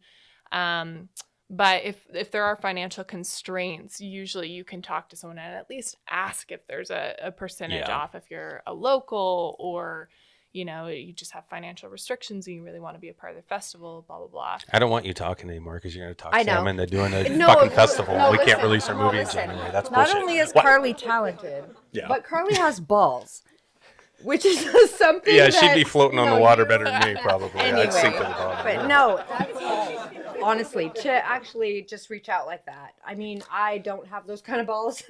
But if there are financial constraints, usually you can talk to someone and at least ask if there's a percentage off if you're a local, or you just have financial restrictions and you really want to be a part of the festival, blah, blah, blah. I don't want you talking anymore because you're going to talk to them and they're doing a fucking festival. We can't release our movie in January. That's bullshit. Not only is Carly talented, but Carly has balls. Which is something she'd be floating on the water better than me, probably. Anyway, I'd sink to the bottom. But no, that's honestly, to actually just reach out like that. I mean, I don't have those kind of balls.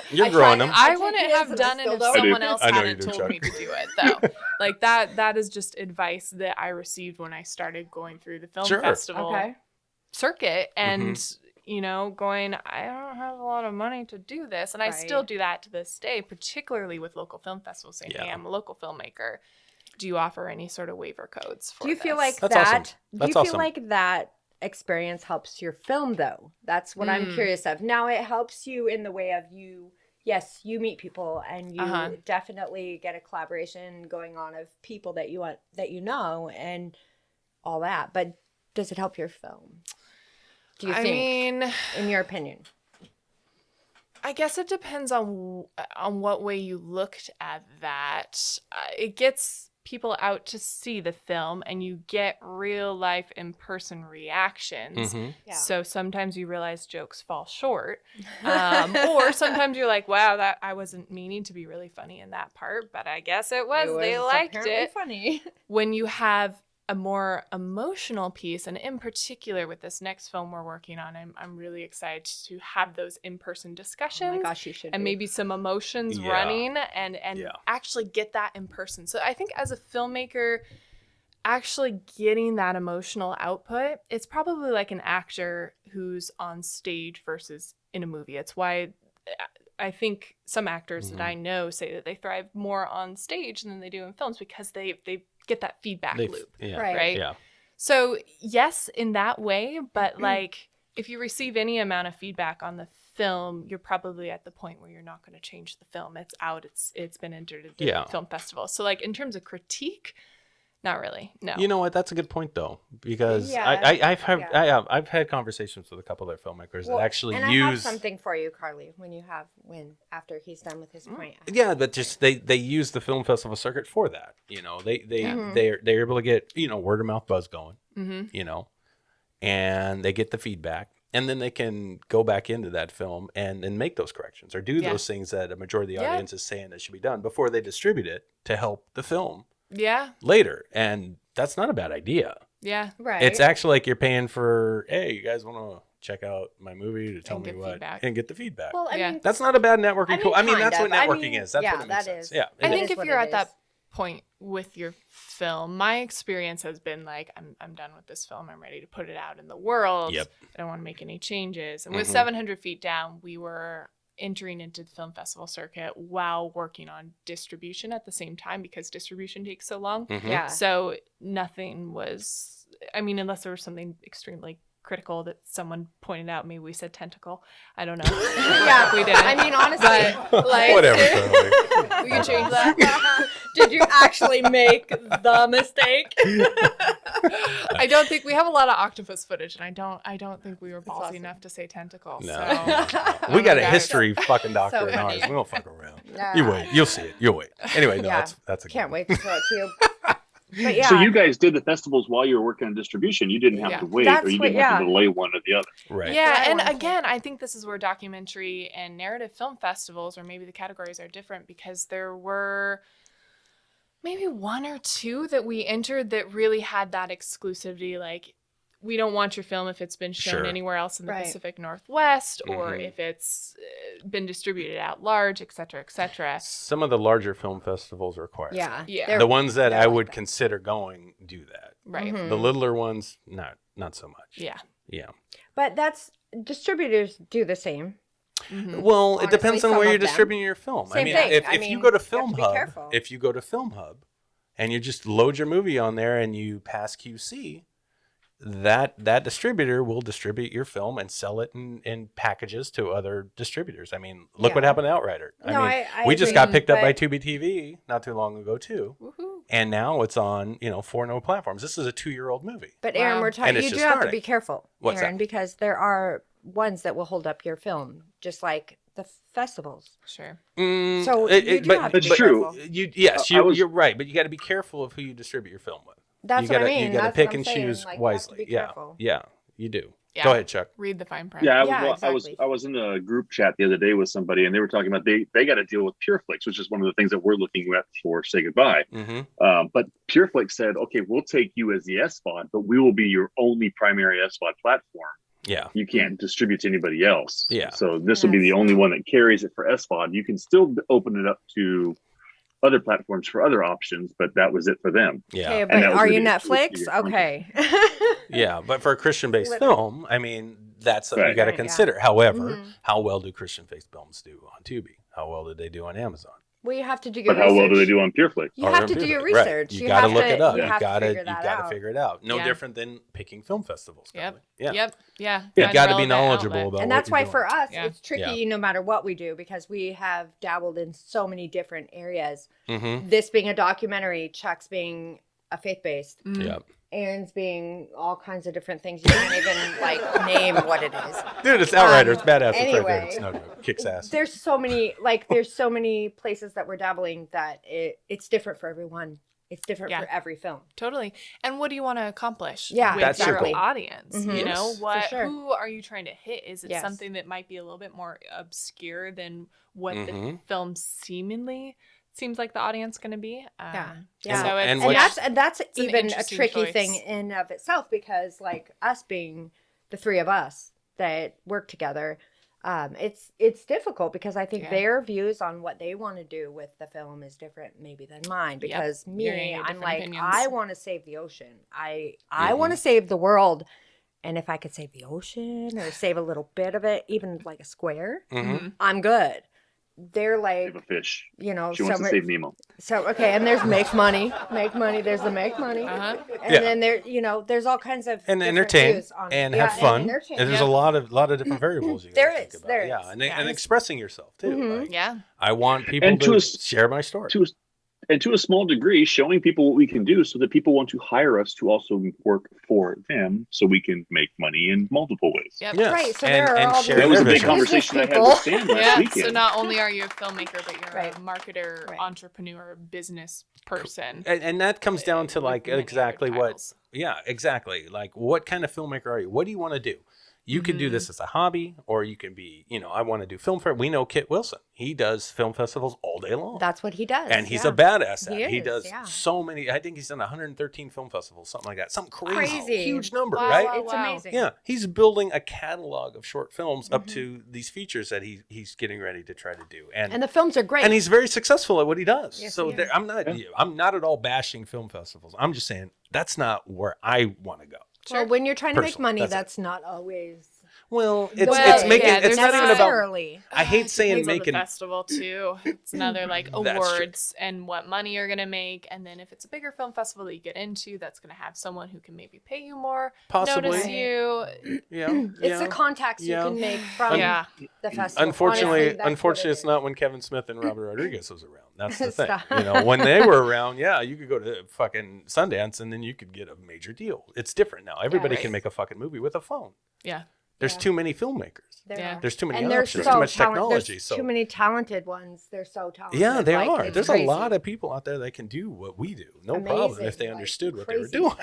You're growing them. I wouldn't have done it if someone else hadn't told me to do it, though. Like that is just advice that I received when I started going through the film festival circuit and going, I don't have a lot of money to do this. And I still do that to this day, particularly with local film festivals saying, hey, I'm a local filmmaker. Do you offer any sort of waiver codes for Do you feel like That's awesome. feel like that experience helps your film, though? That's what I'm curious of. Now, it helps you in the way of you. Yes, you meet people, and you definitely get a collaboration going on of people that you want, that you know, and all that. But does it help your film? Do you think? I mean, in your opinion, I guess it depends on what way you looked at that. It gets people out to see the film, and you get real life in-person reactions. Yeah. So sometimes you realize jokes fall short, or sometimes you're like, wow, that I wasn't meaning to be really funny in that part, but I guess it was. They liked it. Funny. When you have a more emotional piece, and in particular with this next film we're working on, I'm really excited to have those in-person discussions. Oh my gosh, you should. And maybe some emotions running, and actually get that in person. So I think as a filmmaker, actually getting that emotional output, it's probably like an actor who's on stage versus in a movie. It's why I think some actors that I know say that they thrive more on stage than they do in films, because they get that feedback loop, right? Yeah. So yes, in that way, but like if you receive any amount of feedback on the film, you're probably at the point where you're not going to change the film. It's out. It's been entered at the film festival. So like in terms of critique, not really. No. You know what? That's a good point though, because I've had conversations with a couple of filmmakers that actually and use. I have something for you, Carly, after he's done with his point. Yeah, but just they use the film festival circuit for that. You know, they're able to get word of mouth buzz going. And they get the feedback, and then they can go back into that film and make those corrections or do those things that a majority of the audience is saying that should be done before they distribute it to help the film. Later. And that's not a bad idea. Yeah. Right. It's actually like you're paying for, hey, you guys want to check out my movie to tell me what feedback. And get the feedback. Well, I mean, that's not a bad networking tool. I mean, that's what networking is. That's what it makes sense. Yeah. I think if you're at that point with your film, my experience has been like, I'm done with this film. I'm ready to put it out in the world. Yep. I don't want to make any changes. And with 700 Feet Down, we were entering into the film festival circuit while working on distribution at the same time, because distribution takes so long. So nothing was, I mean, unless there was something extremely critical that someone pointed out, maybe we said tentacle. I don't know. We didn't. I mean, honestly, like, whatever. We can change that. Did you actually make the mistake? I don't think we have a lot of octopus footage, and I don't think we were ballsy enough to say tentacle. No. So. We got a history fucking doctor in ours. We don't fuck around. You wait. You'll see it. You'll wait. Anyway, no, that's a can't wait to show it to you. But so you guys did the festivals while you were working on distribution. You didn't have to wait, or you didn't have to delay one or the other. Right. Yeah, and again, I think this is where documentary and narrative film festivals, or maybe the categories are different, because there were maybe one or two that we entered that really had that exclusivity, like, we don't want your film if it's been shown anywhere else in the Pacific Northwest, or if it's been distributed at large, et cetera, et cetera. Some of the larger film festivals require that. Yeah. The ones that I would consider going do that. Right. The littler ones, not so much. Yeah. Yeah. But distributors do the same. Well, honestly, it depends on where you're distributing your film. Same thing. If you go to Film Hub, and you just load your movie on there and you pass QC, that distributor will distribute your film and sell it in packages to other distributors. I mean, look what happened to Outrider. We just got picked up by Tubi TV not too long ago too. Woohoo. And now it's on 4 no platforms. This is a 2-year-old movie. But Aaron, we're talking. You do have to be careful, What's Aaron, that? because there are ones that will hold up your film, just like the festivals. Sure. So you do have to be careful. You're right, but you got to be careful of who you distribute your film with. That's what I mean. You got to pick and choose wisely. Yeah, you do. Yeah. Go ahead, Chuck. Read the fine print. Exactly. I was in a group chat the other day with somebody, and they were talking about they got to deal with PureFlix, which is one of the things that we're looking at for Say Goodbye. But PureFlix said, okay, we'll take you as the SVOD, but we will be your only primary SVOD platform. Yeah. You can't distribute to anybody else. Yeah. So this will be the only one that carries it for SVOD. You can still open it up to other platforms for other options, but that was it for them. Yeah. Okay, but are you Netflix? Okay. Yeah, but for a Christian-based film, I mean, that's something you got to consider. However, how well do Christian-based films do on Tubi? How well did they do on Amazon? Well, you have to do your research. But how well do they do on PureFlix? You have to do your research. Right. You got to look it up. You got to figure it out. No different than picking film festivals. Yep. Yeah. Yeah. You got to be knowledgeable about. And that's why for us, yeah. it's tricky no matter what we do, because we have dabbled in so many different areas. Mm-hmm. This being a documentary, Chuck's being a faith-based. Yeah. Aaron's being all kinds of different things. You can't even name what it is. Dude, it's Outrider. It's badass. Anyway, it's right there. It's no joke. Kicks ass. There's so many places that we're dabbling that it's different for everyone. It's different for every film. Totally. And what do you want to accomplish with that's your your goal. audience? Mm-hmm. You know, sure. Who are you trying to hit? Is it something that might be a little bit more obscure than what the film seems like the audience going to be? So that's even a tricky thing in of itself, because like us being the three of us that work together, it's difficult because I think their views on what they want to do with the film is different maybe than mine, because I'm like, opinions. I want to save the ocean. I want to save the world. And if I could save the ocean or save a little bit of it, even like a square, I'm good. They're like, save a fish. You know, she wants to save Nemo. So and there's make money. There's the make money, and then there's all kinds of and entertain and have fun. And there's a lot of different variables you there think is. about. There is. And expressing yourself too. Mm-hmm. Like, I want people to share my story. And to a small degree, showing people what we can do so that people want to hire us to also work for them so we can make money in multiple ways. Yep. Yes. Right. So there are all that was a big conversation I had with Sam last weekend. So not only are you a filmmaker, but you're a marketer, entrepreneur, business person. And that comes down to like exactly what, exactly. Like what kind of filmmaker are you? What do you want to do? You could do this as a hobby, or you can be, I want to do film fair. We know Kit Wilson. He does film festivals all day long. That's what he does. And he's a badass at it. He does so many. I think he's done 113 film festivals, something like that. Something crazy. Huge number, right? It's amazing. Yeah. He's building a catalog of short films up to these features that he's getting ready to try to do. And the films are great. And he's very successful at what he does. Yes, so I'm not at all bashing film festivals. I'm just saying that's not where I want to go. Sure. Well, when you're trying to make money, that's not always. Well, it's not even about. I hate saying making the festival too. It's another like awards and what money you're gonna make, and then if it's a bigger film festival that you get into, that's gonna have someone who can maybe pay you more, possibly notice you. It's the contacts you can make from the festival. Unfortunately, it's not when Kevin Smith and Robert Rodriguez was around. That's the thing. When they were around, you could go to fucking Sundance and then you could get a major deal. It's different now. Everybody can make a fucking movie with a phone. Yeah. There's too many filmmakers. There's too many options. There's too much technology. There's too many talented ones. They're so talented. Yeah, they are. There's a lot of people out there that can do what we do. No problem if they understood what they were doing.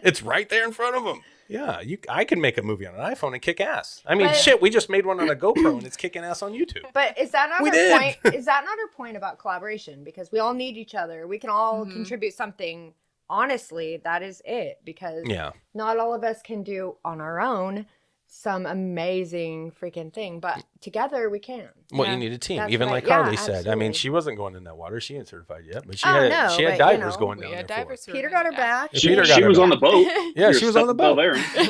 It's right there in front of them. Yeah, I can make a movie on an iPhone and kick ass. I mean, we just made one on a GoPro and it's kicking ass on YouTube. But is that not our point? Is that not our point about collaboration? Because we all need each other. We can all contribute something. Honestly, that is it. Because not all of us can do on our own some amazing freaking thing, but together we can. Well, you need a team. That's even like Carly said. Absolutely. I mean, she wasn't going in that water. she ain't certified yet, but she had divers going down there. Peter got her back. She was on the boat. Yeah, she was on the boat.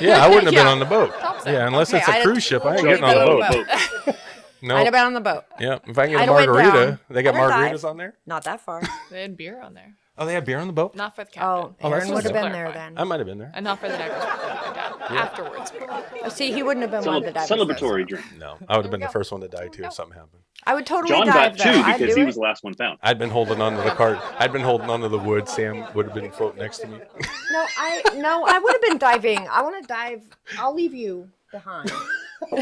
Yeah, I wouldn't have been on the boat. Yeah, unless it's a cruise ship, I ain't getting on the boat. No. I'd have been on the boat. Yeah, if I can get a margarita, they got margaritas on there? Not that far. They had beer on there. Oh, they had beer on the boat? Not for the captain. Oh, Aaron would have been there then. I might have been there. And not for the divers. Afterwards. See, he wouldn't have been one of the divers. Celebratory drink. No, I would have been the first one to die too if something happened. I would totally John dive got two because he was the last one found. I'd been holding onto the cart. I'd been holding onto the wood. Sam would have been floating next to me. No, I would have been diving. I want to dive. I'll leave you behind.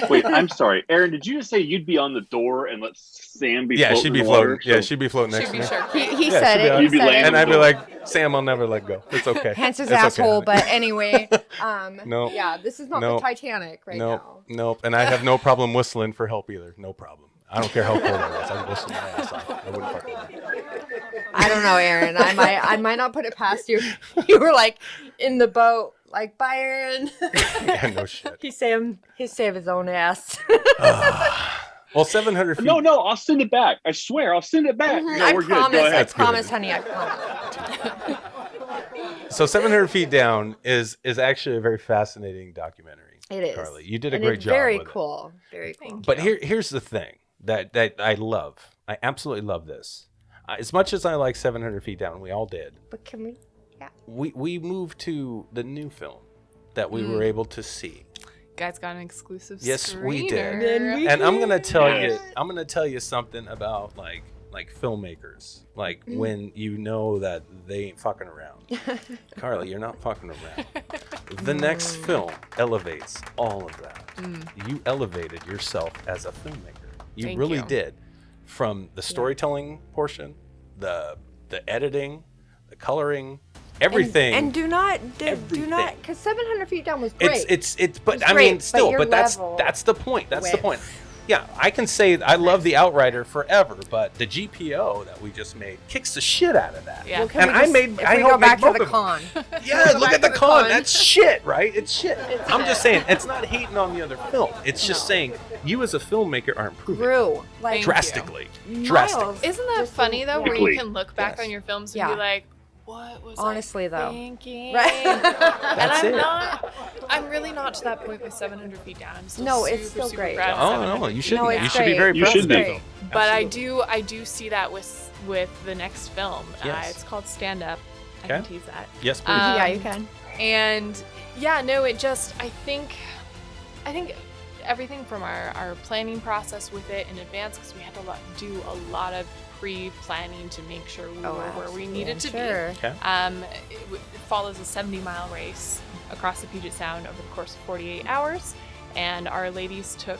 Wait, I'm sorry. Aaron, did you just say you'd be on the door and let Sam be floating? Yeah, she'd be floating. Yeah, she'd be floating next to me. Sure. He said it. You'd be laying and I'd be like, Sam, I'll never let go. It's okay. Hence his asshole, but anyway. Nope. Yeah, this is not the Titanic now. Nope. And I have no problem whistling for help either. No problem. I don't care how cold it was. I'd whistle my ass off. I wouldn't fucking I don't know, Aaron. I might not put it past you. You were like in the boat. Like, bye, Aaron. Yeah, no shit. He'd save his own ass. Well, 700 feet. No, I'll send it back. I swear, I'll send it back. Mm-hmm. No, we're good. Go ahead. I promise, honey. I promise. So 700 feet down is actually a very fascinating documentary. It is. Carly, you did a great job. Very with cool. It. Very cool. But here's the thing that I love. I absolutely love this. as much as I like 700 Feet Down, we all did. But can we? Yeah. We moved to the new film that we were able to see. Guys got an exclusive Yes, screener. we did. And I'm gonna tell you something about like filmmakers. Like when you know that they ain't fucking around. Carly, you're not fucking around. The next film elevates all of that. You elevated yourself as a filmmaker. You really did. From the storytelling portion, the editing, the coloring, everything. And do not, because 700 Feet Down was great. But I mean, still, but that's the point. That's the point. Yeah, I can say I love the Outrider forever, but the GPO that we just made kicks the shit out of that. Yeah. Well, I go back to the con. Yeah, look at the con. That's shit, right? It's shit. I'm just saying, it's not hating on the other film. It's just saying you as a filmmaker are improving. Drastically. Drastically. Isn't that funny though, where you can look back on your films and be like, what was honestly I though thinking? Right. And I'm really not to that point with 700 Feet Down. I'm still it's still super great. proud Oh no, you should No, be. it's You should be great. very proud of that be. film. But Absolutely. I do see that with the next film. Yes. It's called Stand Up. I can tease that. Yes, please. Yeah, you can. And yeah, no, it just I think everything from our planning process with it in advance, because we had to do a lot of pre-planning to make sure we were where we needed to be. Okay. It follows a 70-mile race across the Puget Sound over the course of 48 hours, and our ladies took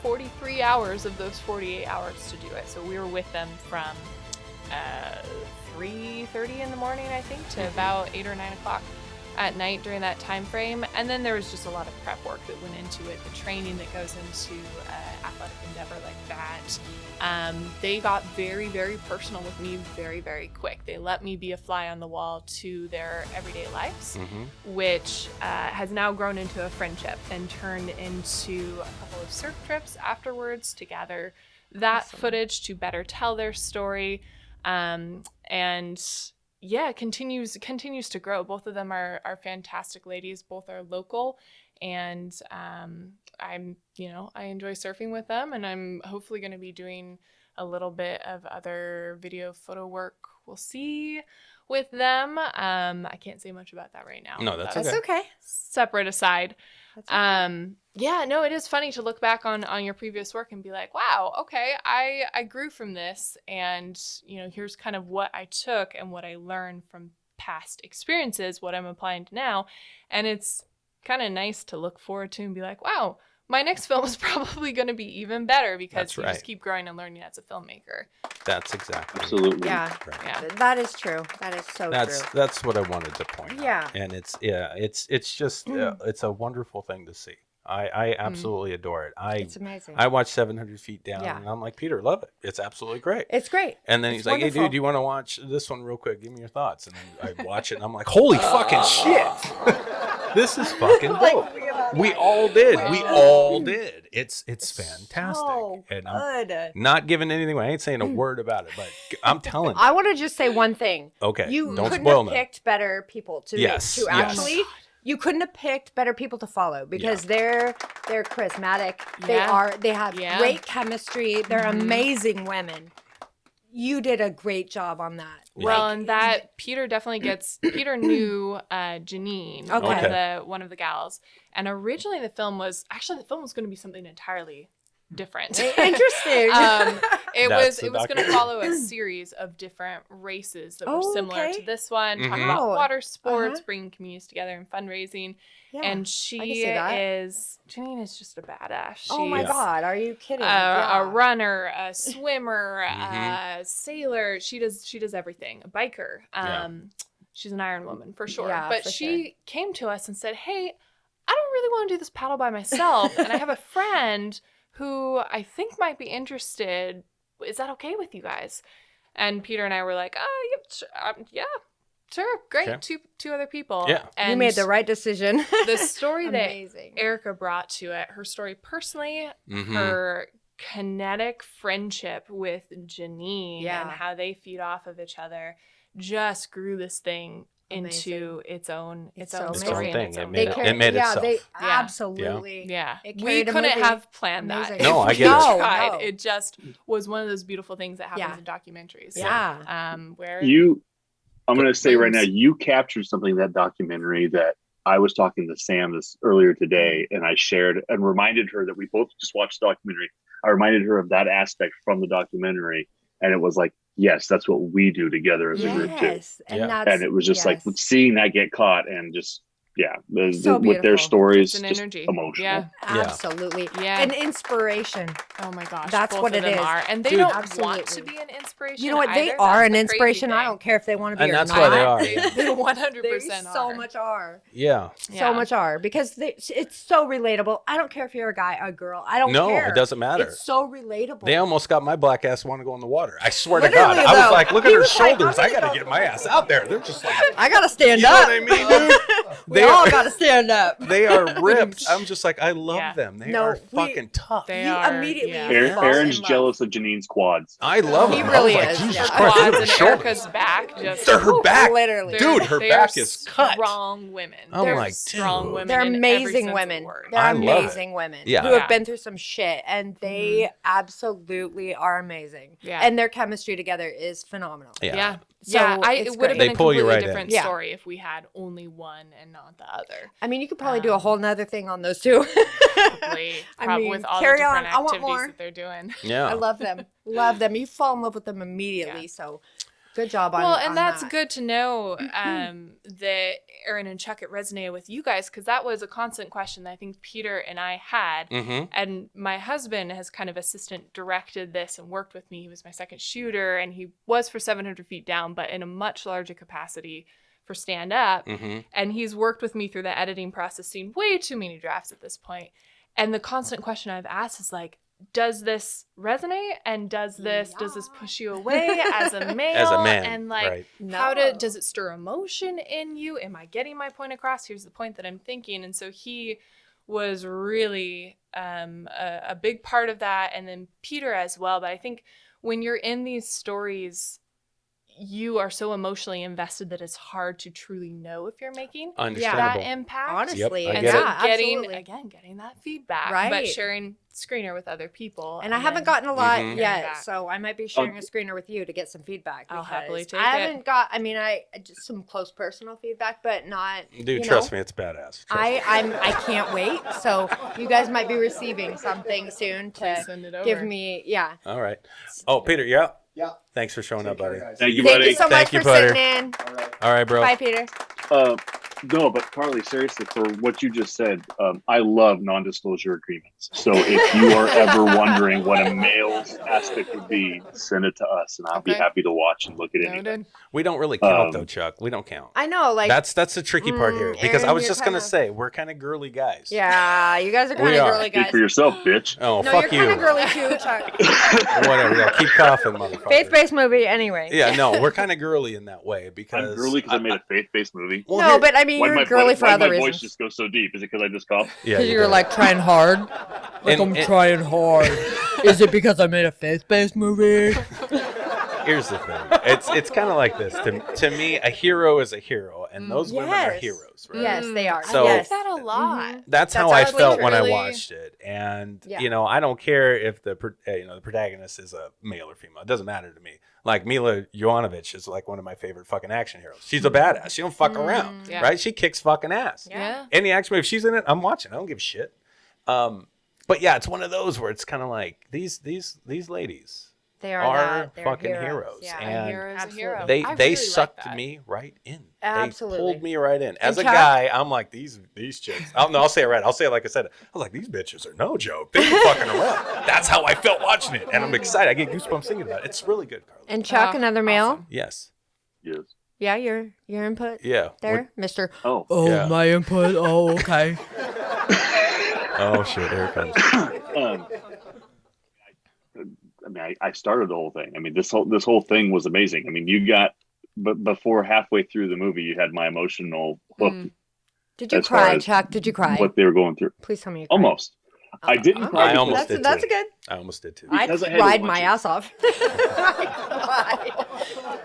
43 hours of those 48 hours to do it. So we were with them from 3:30 in the morning, I think, to about 8 or 9 o'clock at night during that time frame. And then there was just a lot of prep work that went into it, the training that goes into athletic endeavor like that. They got very, very personal with me very, very quick. They let me be a fly on the wall to their everyday lives, which has now grown into a friendship and turned into a couple of surf trips afterwards to gather that footage to better tell their story. And yeah, continues to grow. Both of them are fantastic ladies. Both are local, and I enjoy surfing with them, and I'm hopefully going to be doing a little bit of other video photo work. We'll see with them. I can't say much about that right now. No, that's okay. Separate aside. That's okay. Yeah, no, it is funny to look back on your previous work and be like, wow, okay, I grew from this, and here's kind of what I took and what I learned from past experiences, what I'm applying to now. And it's kind of nice to look forward to and be like, wow, my next film is probably going to be even better, because you just keep growing and learning as a filmmaker. That's exactly. Absolutely. Yeah. Right. Yeah. That is true. That is so true. That's what I wanted to point out. Yeah. And it's just it's a wonderful thing to see. I absolutely adore it. It's amazing. I watched 700 Feet Down, and I'm like, Peter, love it. It's absolutely great. It's great. And then It's he's like, wonderful. hey, dude, you want to watch this one real quick? Give me your thoughts. And then I watch it, and I'm like, holy fucking shit. This is fucking dope. We all did. We all did. It's fantastic. So and good. I'm not giving anything away. I ain't saying a word about it, but I'm telling you. I want to just say one thing. Okay. You Don't couldn't spoil have me. picked better people to Yes, yes. actually. You couldn't have picked better people to follow, because they're charismatic. They have great chemistry. They're amazing women. You did a great job on that. Well, and that Peter definitely gets. Peter knew Janine, one of the gals, and originally the film was going to be something entirely different. Interesting. It was going to follow a series of different races that were similar to this one, talking about water sports, bringing communities together, and fundraising. Yeah, and Janine is just a badass. She's oh my God, are you kidding? A runner, a swimmer, a sailor. She does everything. A biker. She's an Iron Woman for sure. Yeah, but she came to us and said, "Hey, I don't really want to do this paddle by myself, and I have a friend who I think might be interested. Is that okay with you guys?" And Peter and I were like, yeah, sure, great. Okay. Two other people. Yeah. And you made the right decision. The story that Erica brought to it, her story personally, her kinetic friendship with Janine and how they feed off of each other, just grew this thing into its own so story thing. And It made itself. Absolutely. Yeah. We couldn't have planned that. No, I get it. No. It just was one of those beautiful things that happens in documentaries. Yeah. Where I'm going to say right now, you captured something in that documentary that I was talking to Sam this earlier today, and I shared and reminded her that we both just watched the documentary. I reminded her of that aspect from the documentary, and it was like, yes, that's what we do together as a group too. And it was just like seeing that get caught and just with their stories, it's an just energy. Emotional. Yeah, absolutely. Yeah, an inspiration. Oh my gosh, that's what it is. And they don't want to be an inspiration. You know what? They are an inspiration. I don't care if they want to be. And that's why they are. They 100% are. So much are. Yeah. So much are because it's so relatable. I don't care if you're a guy or a girl. I don't care. No, it doesn't matter. It's so relatable. They almost got my black ass want to go in the water. I swear to God. I was like, look at her shoulders. I got to get my ass out there. They're just like, I got to stand up. You know what I mean, dude? We all got to stand up. They are ripped. I'm just like, I love them. They are fucking tough. They are. Immediately. Aaron's jealous of Janine's quads. I love them. He really is. Like, Jesus Christ, Christ, and Erica's back. Her back. Literally. Dude, her back is cut. Strong women. I'm like, strong women. They're amazing women. They're amazing women who have been through some shit, and they absolutely are amazing. Yeah. And their chemistry together is phenomenal. Yeah. So it would have been a completely different in. story if we had only one and not the other. I mean, you could probably do a whole nother thing on those two. Probably with all the different activities that they're doing. Yeah. I love them. Love them. You fall in love with them immediately. Yeah. So good job on Well, and that's good to know that Aaron and Chuck, it resonated with you guys, because that was a constant question that I think Peter and I had. And my husband has kind of assistant directed this and worked with me. He was my second shooter, and he was for 700 Feet Down, but in a much larger capacity for stand up. And he's worked with me through the editing process, seen way too many drafts at this point. And the constant question I've asked is like, does this resonate, and does this push you away as a male? As a man, and like, right. Does it stir emotion in you? Am I getting my point across? Here's the point that I'm thinking. And so he was really a big part of that, and then Peter as well. But I think when you're in these stories, you are so emotionally invested that it's hard to truly know if you're making that impact. Honestly. Yep, and so getting that feedback, right. But sharing screener with other people. And I haven't gotten a lot yet, so I might be sharing a screener with you to get some feedback. I'll happily take it. I haven't got, I just some close personal feedback, but not. Dude, trust me, it's badass. I can't wait. So you guys might be receiving something soon to send it over. Give me, All right. Oh, Peter, yeah. Thanks for showing up, buddy. Thank you, buddy. Thank you so much for Peter. sitting in. All right, bro. Bye, Peter. No, but Carly, seriously, for what you just said, I love non-disclosure agreements. So if you are ever wondering what a male's aspect would be, send it to us, and I'll be happy to watch and look at it. We don't really count, though, Chuck. We don't count. I know, like that's the tricky part here, because Aaron, I was just gonna say we're kind of girly guys. Yeah, you guys are kind of girly guys. Speak for yourself, bitch. Oh, no, fuck you. You're kind of girly too, Chuck. Whatever. Yeah, keep coughing, motherfucker. Faith-based movie, anyway. Yeah, no, we're kind of girly in that way because I'm girly because I made a faith-based movie. Well, no, but I mean, you're girly for other reasons. My voice just goes so deep. Is it because I just coughed? Yeah, because you were like trying hard. Like I'm trying hard. Is it because I made a faith-based movie? Here's the thing. It's kind of like this. To me, a hero is a hero, and those women are heroes, right? Yes, they are. So, I like that a lot. That's how I felt when I watched it, and I don't care if the protagonist is a male or female. It doesn't matter to me. Like Mila Jovovich is like one of my favorite fucking action heroes. She's a badass. She don't fuck around, right? She kicks fucking ass. Yeah. Any action movie, if she's in it, I'm watching. I don't give a shit. But yeah, it's one of those where it's kind of like these ladies. They are fucking heroes. Yeah, and a hero is a hero. They really sucked like me right in. Absolutely. They pulled me right in. As a guy, I'm like, these chicks. I'll say it right. I'll say it like I said it. I was like, these bitches are no joke. They be fucking around. That's how I felt watching it. And I'm excited. I get goosebumps thinking about it. It's really good, Carly. And Chuck, another male? Awesome. Yes. Yes. Yeah, your input? Yeah. There, Mr. Oh, yeah. My input? Oh, okay. Oh, shit. Here it comes. I started the whole thing. I mean, this whole thing was amazing. I mean, but before halfway through the movie, you had my emotional hook. Did you cry, Chuck? Did you cry? What they were going through. Please tell me you cried. Almost. I didn't cry. I almost did. That's good. I almost did too. I cried my ass off.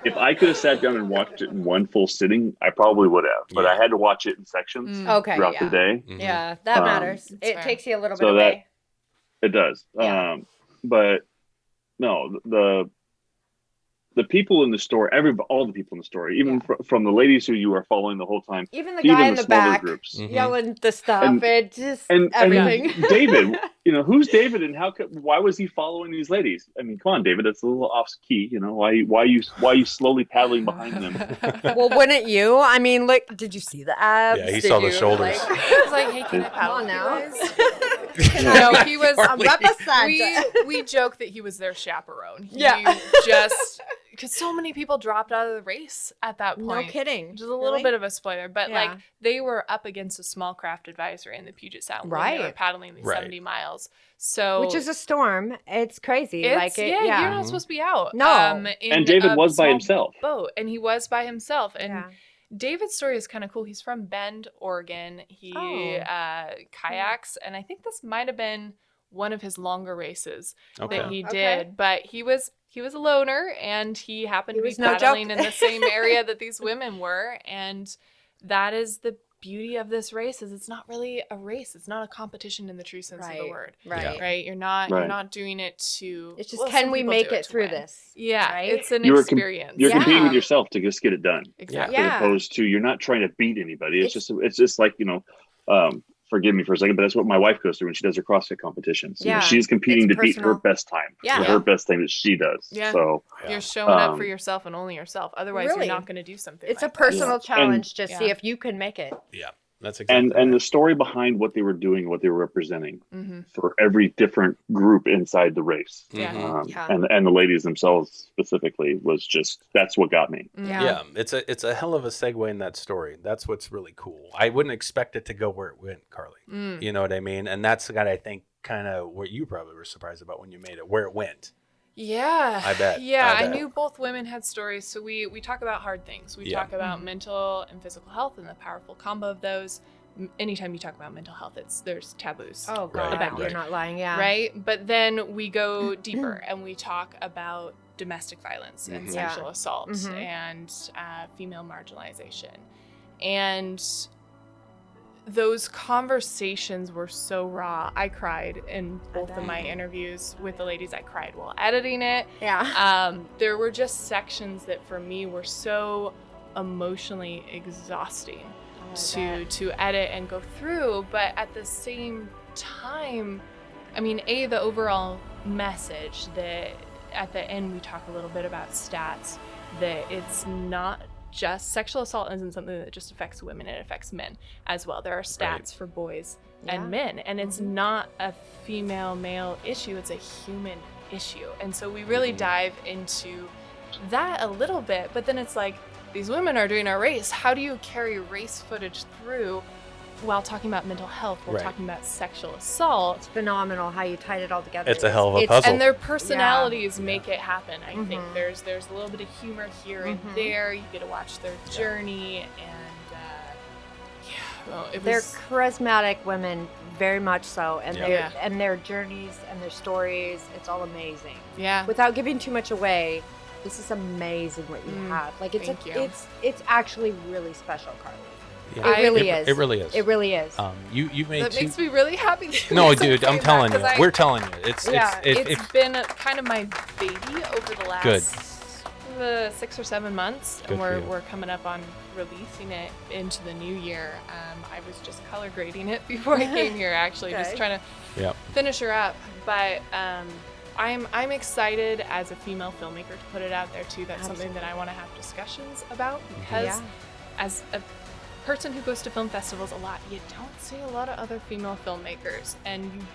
If I could have sat down and watched it in one full sitting, I probably would have. But I had to watch it in sections throughout the day. Mm-hmm. Yeah, that matters. It takes you a little bit so away. It does. Yeah. But no, the people in the story, all the people in the story, even from the ladies who you are following the whole time, even the guy in the back groups, yelling the stuff, and everything. And David, who's David, and why was he following these ladies? I mean, come on, David, that's a little off key. Why are you slowly paddling behind them? Well, wouldn't you? I mean, like, did you see the abs? Yeah, he saw the shoulders. I was like, hey, can I paddle on now? No, he was. We joke that he was their chaperone. He because so many people dropped out of the race at that point. No kidding. Which is a little bit of a spoiler, but like they were up against a small craft advisory in the Puget Sound. Right. They were paddling these 70 miles. So which is a storm. It's crazy. You're not supposed to be out. No. And David was by himself. Boat, and he was by himself. And David's story is kind of cool. He's from Bend, Oregon. He kayaks, and I think this might have been one of his longer races that he did. But he was a loner, and he happened to be paddling in the same area that these women were. And that is the beauty of this race, is it's not really a race. It's not a competition in the true sense of the word. Right. You're not doing it to. It's just, can we make it through this? Yeah. Right? It's an experience. You're competing with yourself to just get it done. Exactly. As opposed to, you're not trying to beat anybody. It's just like, forgive me for a second, but that's what my wife goes through when she does her CrossFit competitions. She's competing to beat her best time. Her best time that she does. Yeah. So you're showing up for yourself and only yourself. Otherwise, you're not going to do something. It's a personal challenge to see if you can make it. Yeah. That's exactly and the story behind what they were doing, what they were representing for every different group inside the race. And the ladies themselves specifically was just, that's what got me. Yeah. It's a hell of a segue in that story. That's what's really cool. I wouldn't expect it to go where it went, Carly. You know what I mean? And that's what I think kind of what you probably were surprised about when you made it, where it went. Yeah. I bet. Yeah, I knew both women had stories. So we talk about hard things. We talk about mental and physical health and the powerful combo of those. Anytime you talk about mental health, there's taboos. Oh, God. You're not lying. Yeah. Right? But then we go deeper and we talk about domestic violence and sexual assault and female marginalization. And those conversations were so raw. I cried in both of my interviews with the ladies. I cried while editing it. Yeah. There were just sections that for me were so emotionally exhausting to edit and go through. But at the same time, I mean, the overall message that at the end we talk a little bit about stats, that it's not just sexual assault isn't something that just affects women, it affects men as well. There are stats for boys and men, and it's not a female male issue, it's a human issue. And so we really dive into that a little bit, but then it's like, these women are doing a race. How do you carry race footage through while talking about mental health, while talking about sexual assault? It's phenomenal how you tied it all together. It's a hell of a puzzle. And their personalities make it happen. I think there's a little bit of humor here and there. You get to watch their journey, and they're charismatic women, very much so, and and their journeys and their stories. It's all amazing. Yeah. Without giving too much away, this is amazing what you have. Like it's actually really special, Carly. Yeah. It really is. It really is. It really is. You made that makes me really happy. No, dude, I'm telling you. We're telling you. It's been kind of my baby over the last 6 or 7 months, and we're coming up on releasing it into the new year. I was just color grading it before I came here, actually, just trying to finish her up. But I'm excited as a female filmmaker to put it out there too. That's something that I want to have discussions about, because as a person who goes to film festivals a lot, you don't see a lot of other female filmmakers, and you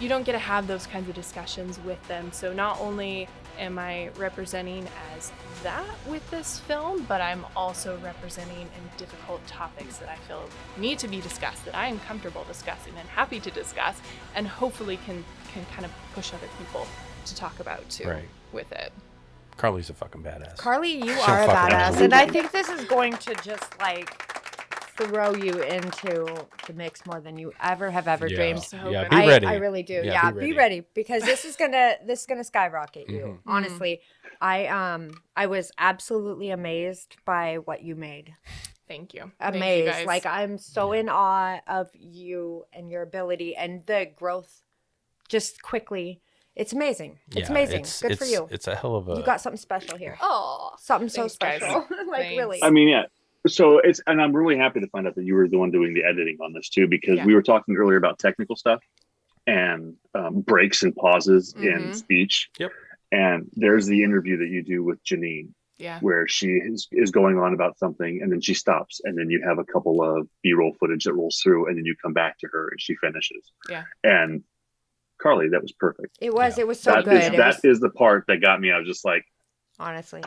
don't get to have those kinds of discussions with them. So not only am I representing as that with this film, but I'm also representing in difficult topics that I feel need to be discussed, that I am comfortable discussing and happy to discuss, and hopefully can kind of push other people to talk about too with it. Carly's a fucking badass. Carly, you are a badass, and I think this is going to just like throw you into the mix more than you have ever dreamed. Yeah, be ready. I really do. Yeah, be ready because this is gonna skyrocket you. Honestly, I was absolutely amazed by what you made. Thank you. Amazed. Thank you guys. Like I'm so in awe of you and your ability and the growth just quickly. It's amazing. It's amazing. Good for you. It's a hell of a... You got something special here. Oh, something so special. Like really. I mean, yeah. So and I'm really happy to find out that you were the one doing the editing on this too, because we were talking earlier about technical stuff and breaks and pauses in speech. Yep. And there's the interview that you do with Janine. Yeah. Where she is going on about something and then she stops and then you have a couple of B-roll footage that rolls through and then you come back to her and she finishes. Yeah. And Carly, that was perfect. It was so good. That is the part that got me. I was just like, honestly,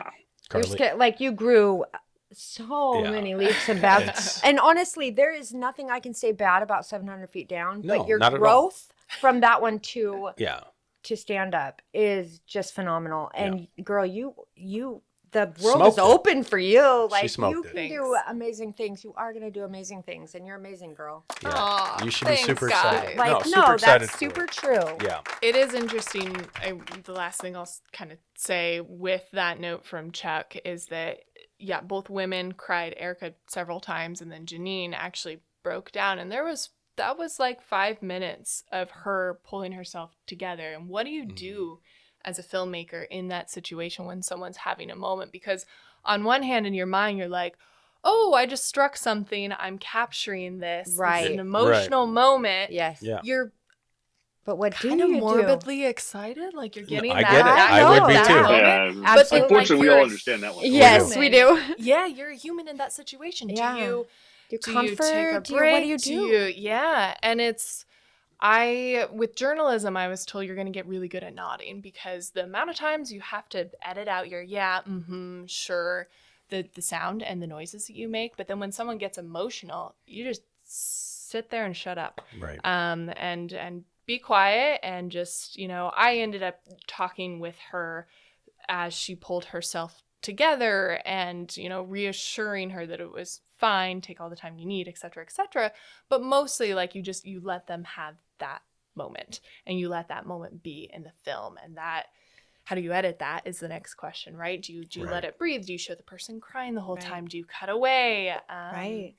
Carly. you grew so many leaps and bounds. And honestly, there is nothing I can say bad about 700 Feet Down, but your growth from that one to stand up is just phenomenal. And girl, you the world is open for you. Like you can do amazing things. You are gonna do amazing things, and you're amazing, girl. Yeah. Aww, you should be super excited. Like that's super true. Yeah, it is interesting. The last thing I'll kind of say with that note from Chuck is that both women cried. Erica several times, and then Janine actually broke down. And that was like 5 minutes of her pulling herself together. And what do you do as a filmmaker in that situation when someone's having a moment? Because on one hand, in your mind, you're like, oh, I just struck something. I'm capturing this. Right. It's an emotional moment. Yes. Yeah. You're but what do kind you of morbidly excited? Like you're getting I that. get it. I would be too. Yeah. But unfortunately, we all understand that one. Yes, we do. Yeah, you're a human in that situation. Yeah. Do you take comfort? a break? What do you do? And with journalism, I was told you're going to get really good at nodding because the amount of times you have to edit out your sure, the sound and the noises that you make. But then when someone gets emotional, you just sit there and shut up. Right. And be quiet and just, I ended up talking with her as she pulled herself together and, reassuring her that it was fine, take all the time you need, et cetera, but mostly like you let them have that moment and you let that moment be in the film. And that, how do you edit that is the next question, right? Do you let it breathe? Do you show the person crying the whole time? Do you cut away? Right.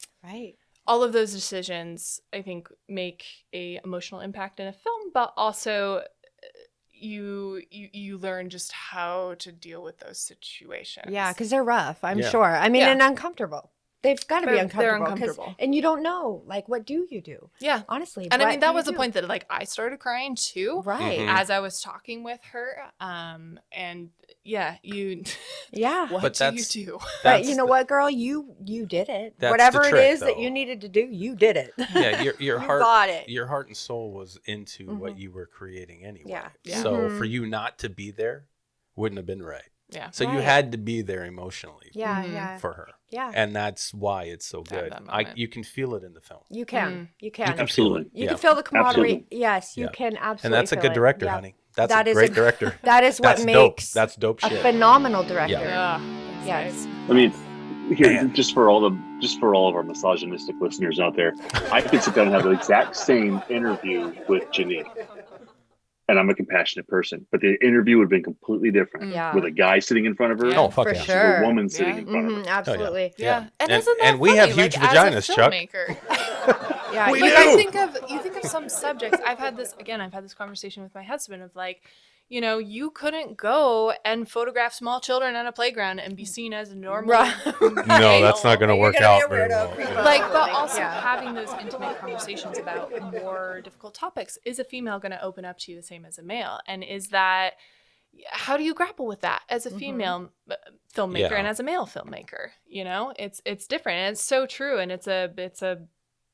All of those decisions, I think, make a emotional impact in a film, but also you learn just how to deal with those situations. Yeah, because they're rough, I'm sure. I mean, and uncomfortable. They've got to be uncomfortable. They're uncomfortable. And you don't know, like, what do you do? Yeah. Honestly. And I mean, that was the point that, like, I started crying too. Right. As I was talking with her. And you. Yeah. What do you do? But you know what, girl? You did it. Whatever it is that you needed to do, you did it. Yeah. Your heart. Got it. Your heart and soul was into what you were creating anyway. Yeah. So for you not to be there wouldn't have been right. Yeah. So you had to be there emotionally. For her. Yeah. And that's why it's so good. You can feel it in the film. You can. You can. Absolutely. You can feel the camaraderie. Absolutely. Yes, you can absolutely. And that's a good director, honey. That's a great director. That is what makes that's dope shit. A phenomenal director. Yeah. Yes. I mean, here, just for all of our misogynistic listeners out there, I could sit down and have the exact same interview with Janine. And I'm a compassionate person, but the interview would have been completely different with a guy sitting in front of her. Oh, fuck sure. A woman sitting in front of her. Absolutely. Yeah. And isn't that we funny? have huge vaginas, Chuck. Yeah. We like do. you think of some subjects. I've had this conversation with my husband of like, you couldn't go and photograph small children on a playground and be seen as a normal. No, that's not going to work out very well. But also having those intimate conversations about more difficult topics. Is a female going to open up to you the same as a male? And how do you grapple with that as a female filmmaker and as a male filmmaker? It's different. And it's so true. And it's a,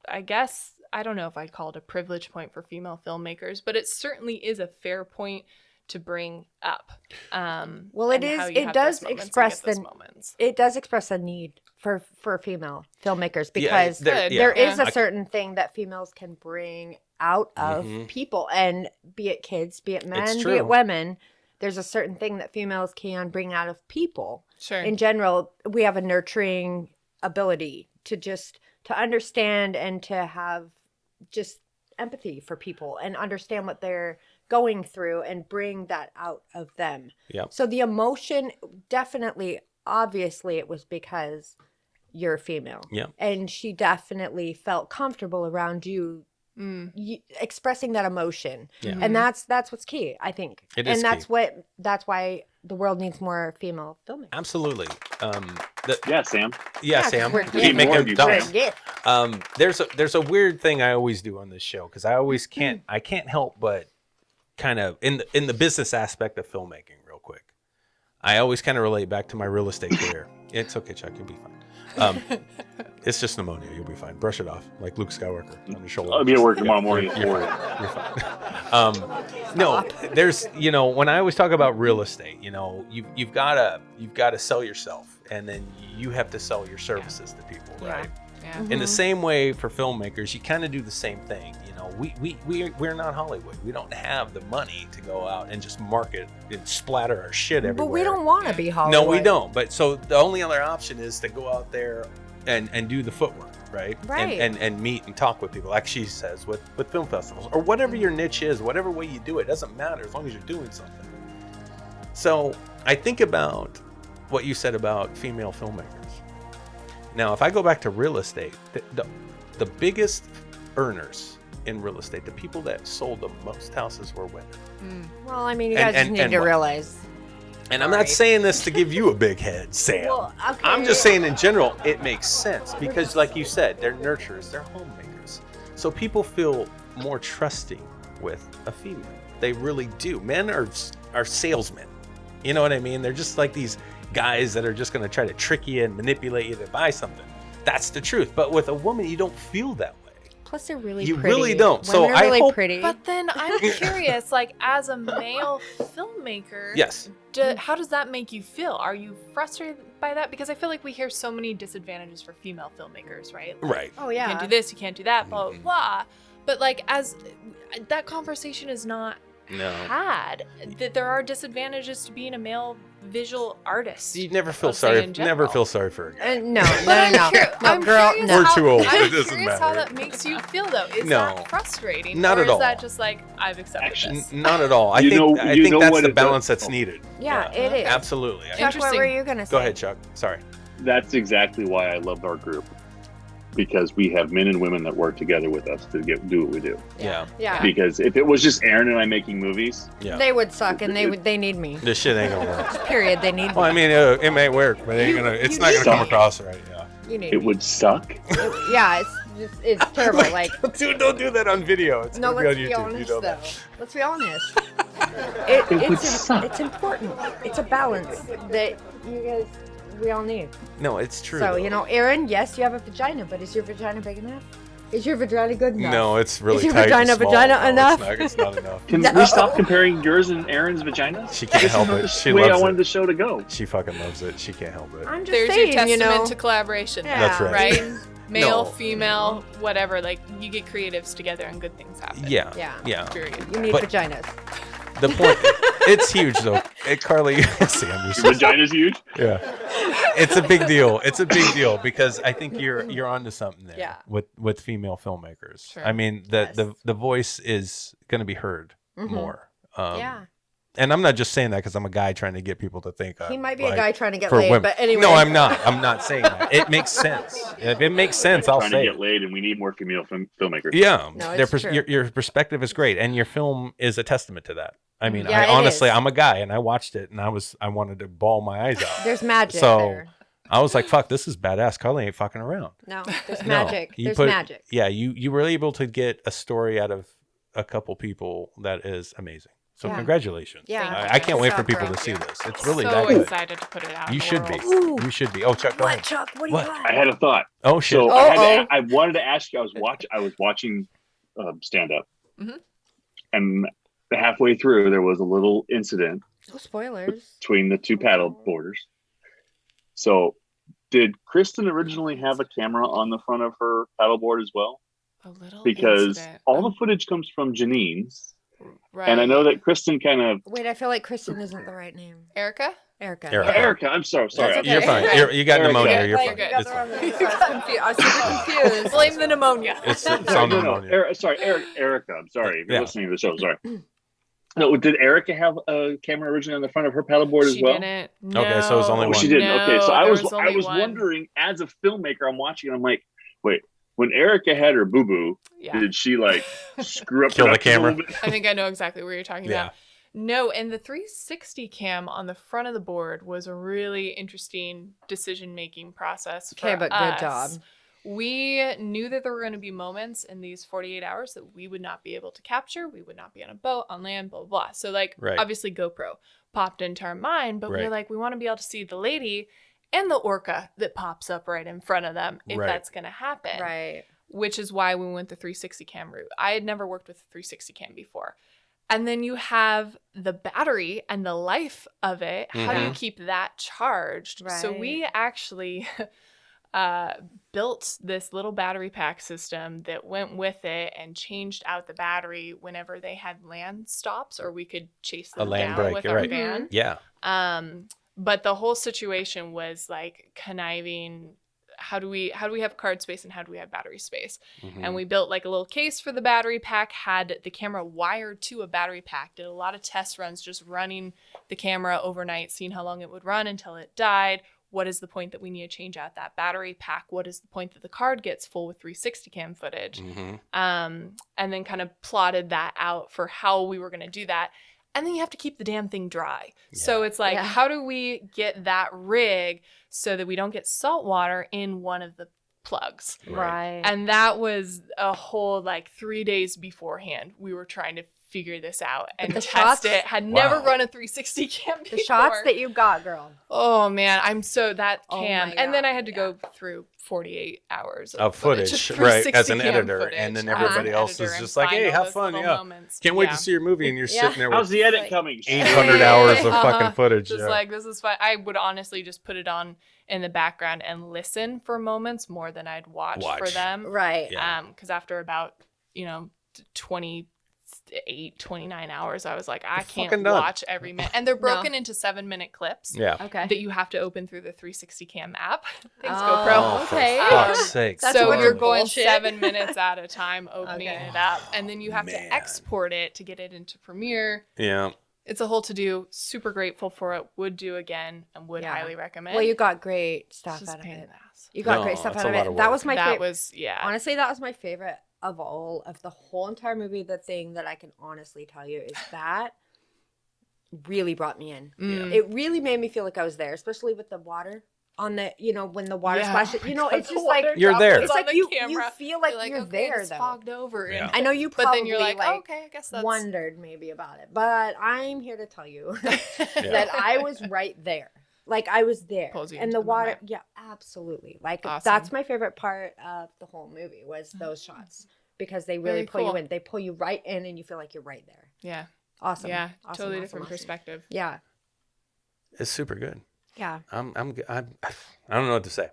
I guess, I don't know if I'd call it a privilege point for female filmmakers, but it certainly is a fair point to bring up. Well, it is. It does express the need for female filmmakers because there is a certain thing that females can bring out of people, and be it kids, be it men, be it women. There's a certain thing that females can bring out of people. Sure. In general, we have a nurturing ability to just to understand and to have just empathy for people and understand what they're going through and bring that out of them. Yep. So the emotion, definitely, obviously, it was because you're female. Yeah. And she definitely felt comfortable around you, expressing that emotion. Yeah. And that's what's key, I think. It is and key. that's why the world needs more female filmmakers. Absolutely. Sam. Yeah, Sam. Keep making There's a weird thing I always do on this show because I can't help but kind of in the business aspect of filmmaking real quick. I always kind of relate back to my real estate career. It's okay, Chuck, you'll be fine. It's just pneumonia. You'll be fine. Brush it off like Luke Skywalker on your shoulder. I'll be at work tomorrow morning. You're fine. No, there's when I always talk about real estate, you've got to sell yourself, and then you have to sell your services to people, right? Yeah. In the same way for filmmakers, you kind of do the same thing. We're not Hollywood. We don't have the money to go out and just market and splatter our shit everywhere. But we don't want to be Hollywood. No, we don't. But so the only other option is to go out there and do the footwork, right? Right. And meet and talk with people, like she says, with film festivals or whatever your niche is, whatever way you do it, doesn't matter as long as you're doing something. So I think about what you said about female filmmakers. Now, if I go back to real estate, the biggest earners in real estate, the people that sold the most houses were women. Well, I mean, you guys need to realize. And I'm not saying this to give you a big head, Sam. Well, okay. I'm just saying in general, it makes sense because, like you said, they're nurturers, they're homemakers. So people feel more trusting with a female. They really do. Men are salesmen. You know what I mean? They're just like these guys that are just going to try to trick you and manipulate you to buy something. That's the truth. But with a woman, you don't feel that way. Plus, they're really you pretty. Really don't. Women so are really I hope. Pretty. But then I'm curious, like as a male filmmaker, Yes. How does that make you feel? Are you frustrated by that? Because I feel like we hear so many disadvantages for female filmmakers, right? Like, Right. Oh yeah. You can't do this, you can't do that, blah blah blah. But like as that conversation is not had, that there are disadvantages to being a male visual artist. You never feel sorry. Never feel sorry for a guy. No, I'm girl. curious We're too old. I'm It doesn't curious how matter. that makes you feel, though. Is No. that frustrating? Not or at all. Is that just like I've accepted this? Not at all. I think that's the balance that's needed. Yeah, it is. Absolutely. Chuck, what were you gonna say? Go ahead, Chuck. Sorry. That's exactly why I love our group, because we have men and women that work together with us to do what we do. Yeah. Because if it was just Aaron and I making movies, they would suck, and they need me. This shit ain't gonna work. Period. They need me. Well, I mean, it may work, but it's not gonna come across right. Yeah. You need it me. would suck. It's terrible. Like, dude, don't do that on video. It's no, gonna let's be on be YouTube. honest, You know though. that. Let's be honest. It's important. It's a balance that we all need. No, it's true. So, Aaron, yes, you have a vagina, but is your vagina big enough? Is your vagina good enough? No, it's really Is your tight and vagina small. enough? No, it's not enough. Can we stop comparing yours and Aaron's vaginas? She can't help it. This is She the way I loves wanted it. the show to go. She fucking loves it. She can't help it. I'm just There's saying, your testament to collaboration. Yeah. That's right. Right? Male, female, whatever. Like, you get creatives together and good things happen. Yeah. Period. You need vaginas. The point, it's huge though. Carly, Sam, Your vagina's huge. Yeah, it's a big deal. It's a big deal because I think you're onto something there. Yeah. With female filmmakers. Sure. I mean, the voice is going to be heard more. Yeah. And I'm not just saying that because I'm a guy trying to get people to think. He might be a guy trying to get for laid, women. but anyway. No, I'm not. I'm not saying that. It makes sense. If it makes sense, I'll trying say to get it. laid, and we need more female filmmakers. Yeah, No, it's true. your perspective is great, and your film is a testament to that. I mean, Yeah, I it honestly, is. I'm a guy, and I watched it, and I wanted to bawl my eyes out. There's magic So there. I was like, "Fuck, this is badass." Carly ain't fucking around. No, there's No, magic. you There's put- magic. Yeah, you were able to get a story out of a couple people that is amazing. So Yeah. congratulations. Yeah. I can't wait for Suck, people girl. to see this. It's really so that good. excited to put it out. in You the should be. world. Ooh. You should be. Oh, Chuck, go ahead. Chuck? What do What? you got? I had a thought. Oh shit. So Uh-oh. I wanted to ask you. I was watching stand up, Mhm. and halfway through there was a little incident No spoilers. between the two paddle boarders. So, did Kristen originally have a camera on the front of her paddleboard as well? A little Because incident. all the footage comes from Janine's, Right. and I know that Kristen kind of Wait, I feel like Kristen isn't the right name. Erica? Erica, I'm sorry. Okay. You're fine. You got pneumonia. You're fine. I was super confused. Blame the pneumonia. It's on pneumonia. Erica. I'm sorry. If you're Yeah. listening to the show, sorry. No, did Erica have a camera originally on the front of her paddleboard as well? She didn't. No. Okay, so it was only one. She didn't. No, Okay, so I was only one. wondering, as a filmmaker, I'm watching and I'm like, wait, when Erica had her boo-boo, did she like screw up Kill the camera? I think I know exactly what you're talking about. No, and the 360 cam on the front of the board was a really interesting decision-making process for but us. good job. We knew that there were going to be moments in these 48 hours that we would not be able to capture. We would not be on a boat, on land, blah, blah, blah. So, like, obviously GoPro popped into our mind, but we were like, we want to be able to see the lady and the orca that pops up right in front of them if that's going to happen. Right. Which is why we went the 360 cam route. I had never worked with a 360 cam before. And then you have the battery and the life of it. How do you keep that charged? Right. So we actually built this little battery pack system that went with it and changed out the battery whenever they had land stops, or we could chase them down with our van. Yeah. But the whole situation was like conniving. How do we have card space and how do we have battery space? And we built like a little case for the battery pack, had the camera wired to a battery pack, did a lot of test runs, just running the camera overnight, seeing how long it would run until it died. What is the point that we need to change out that battery pack? What is the point that the card gets full with 360 cam footage? And then kind of plotted that out for how we were going to do that. And then you have to keep the damn thing dry. So it's like, how do we get that rig so that we don't get salt water in one of the plugs? Right. And that was a whole like 3 days beforehand. We were trying to figure this out and test it. Had never run a 360 cam before. The shots that you got, girl. Oh man, I'm so that cam. And then I had to go through 48 hours of footage, right, as an editor, and then everybody else is just like, hey, have fun, can't wait to see your movie, and you're sitting there with how's the edit coming? 800 hours of fucking footage. Just like, this is fun. I would honestly just put it on in the background and listen for moments more than I'd watch. For them. Right. Because after about 29 hours, I was like, I can't watch every minute. And they're broken into 7-minute clips that you have to open through the 360 cam app. Thanks, GoPro. Okay. For fuck's sake. So you're going 7 minutes at a time opening it up. And then you have to export it to get it into Premiere. Yeah. It's a whole to-do. Super grateful for it. Would do again and would highly recommend. Well, you got great stuff out of it. You got great stuff out of it. That was my favorite. Honestly, that was my favorite of all of the whole entire movie. The thing that I can honestly tell you is that really brought me in. It really made me feel like I was there, especially with the water on the, when the water splashes, it's just like you're there. It's like you feel like you're okay, there it's though. fogged over. Yeah. I know you probably, but then you're like, oh, okay, I guess that's wondered maybe about it, but I'm here to tell you that I was right there. Like I was there, and the water. Yeah, absolutely. Like that's my favorite part of the whole movie was those shots. Because they really pull you in. They pull you right in and you feel like you're right there. Yeah. Awesome. Yeah. Totally different perspective. Yeah. It's super good. Yeah. I don't know what to say.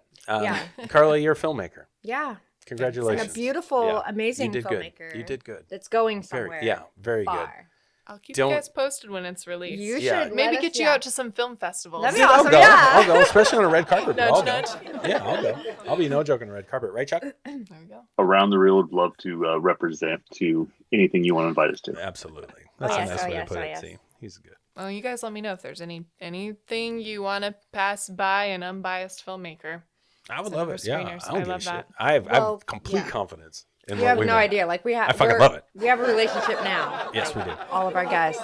Carly, you're a filmmaker. Yeah. Congratulations. Like a beautiful, amazing filmmaker. You did good. That's going somewhere. Very far. good. I'll keep you guys posted when it's released. You should maybe get you out to some film festivals. That'd be awesome. I'll go, especially on a red carpet. Nudge, nudge. Yeah, I'll go. I'll be no joke on a red carpet, right, Chuck? There we go. Around the Reel would love to represent to anything you want to invite us to. Absolutely. That's a nice way to put it. See, he's good. Well, you guys let me know if there's anything you want to pass by an unbiased filmmaker. I would love it. Yeah, I love that. I have complete confidence. You have no idea. Like I fucking love it. We have a relationship now. Yes, we do. All of our guests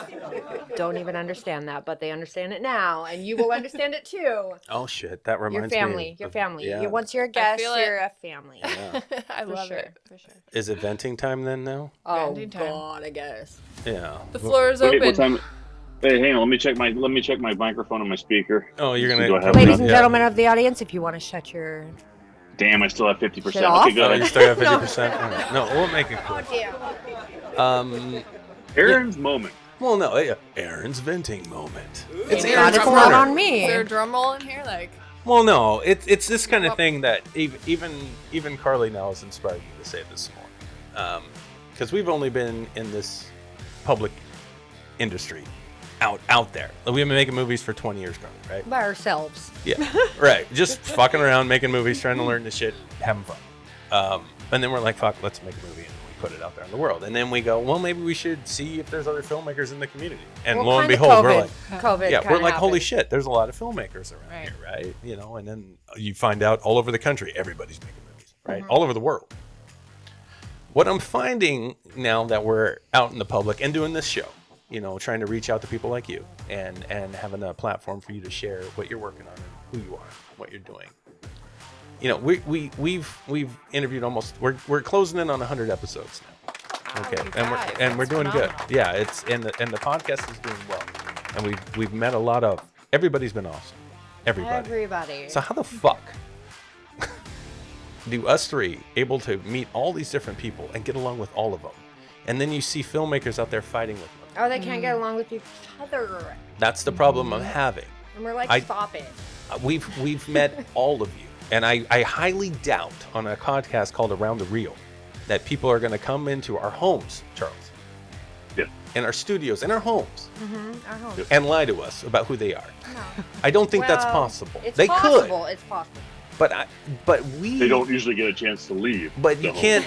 don't even understand that, but they understand it now, and you will understand it too. Oh shit, that reminds me. Your family. Yeah. Once you're a guest, you're a family. Yeah. I love it. For sure. Is it venting time then now? Oh God, I guess. Yeah. The floor is open. What time? Hey, hang on. Let me check my microphone and my speaker. Oh, you're gonna. Ladies and gentlemen of the audience, if you want to shut your. Damn, I still have 50%. Okay, go ahead. You still have 50%? No, we'll make it quick. Aaron's moment. Well, no, Aaron's venting moment. It's Aaron's not on me. Is there a drum roll in here? Well, no, it's this kind of thing that even Carly now has inspired me to say this morning. Because we've only been in this public industry out there. We've been making movies for 20 years currently, right? By ourselves. Yeah, right. Just fucking around, making movies, trying to learn the shit, having fun. And then we're like, fuck, let's make a movie, and we put it out there in the world. And then we go, well, maybe we should see if there's other filmmakers in the community. And lo and behold, we're like, we're like, holy shit, there's a lot of filmmakers around here, right? You know, and then you find out all over the country, everybody's making movies, right? All over the world. What I'm finding now that we're out in the public and doing this show, you know, trying to reach out to people like you and having a platform for you to share what you're working on and who you are, what you're doing. You know, we've interviewed we're closing in on 100 episodes now. Okay, and we're doing good. Yeah, it's and the podcast is doing well, and we've met a lot of everybody's been awesome. Everybody. So how the fuck do us three able to meet all these different people and get along with all of them, and then you see filmmakers out there fighting with them? Oh, they can't get along with each other. That's the problem I'm having. And we're like, stop it. We've met all of you. And I highly doubt on a podcast called Around the Reel that people are going to come into our homes, Charles. Yeah. In our studios, in our homes. Our homes. And lie to us about who they are. No. I don't think that's possible. It's possible. It's possible. But they don't usually get a chance to leave. But you can't.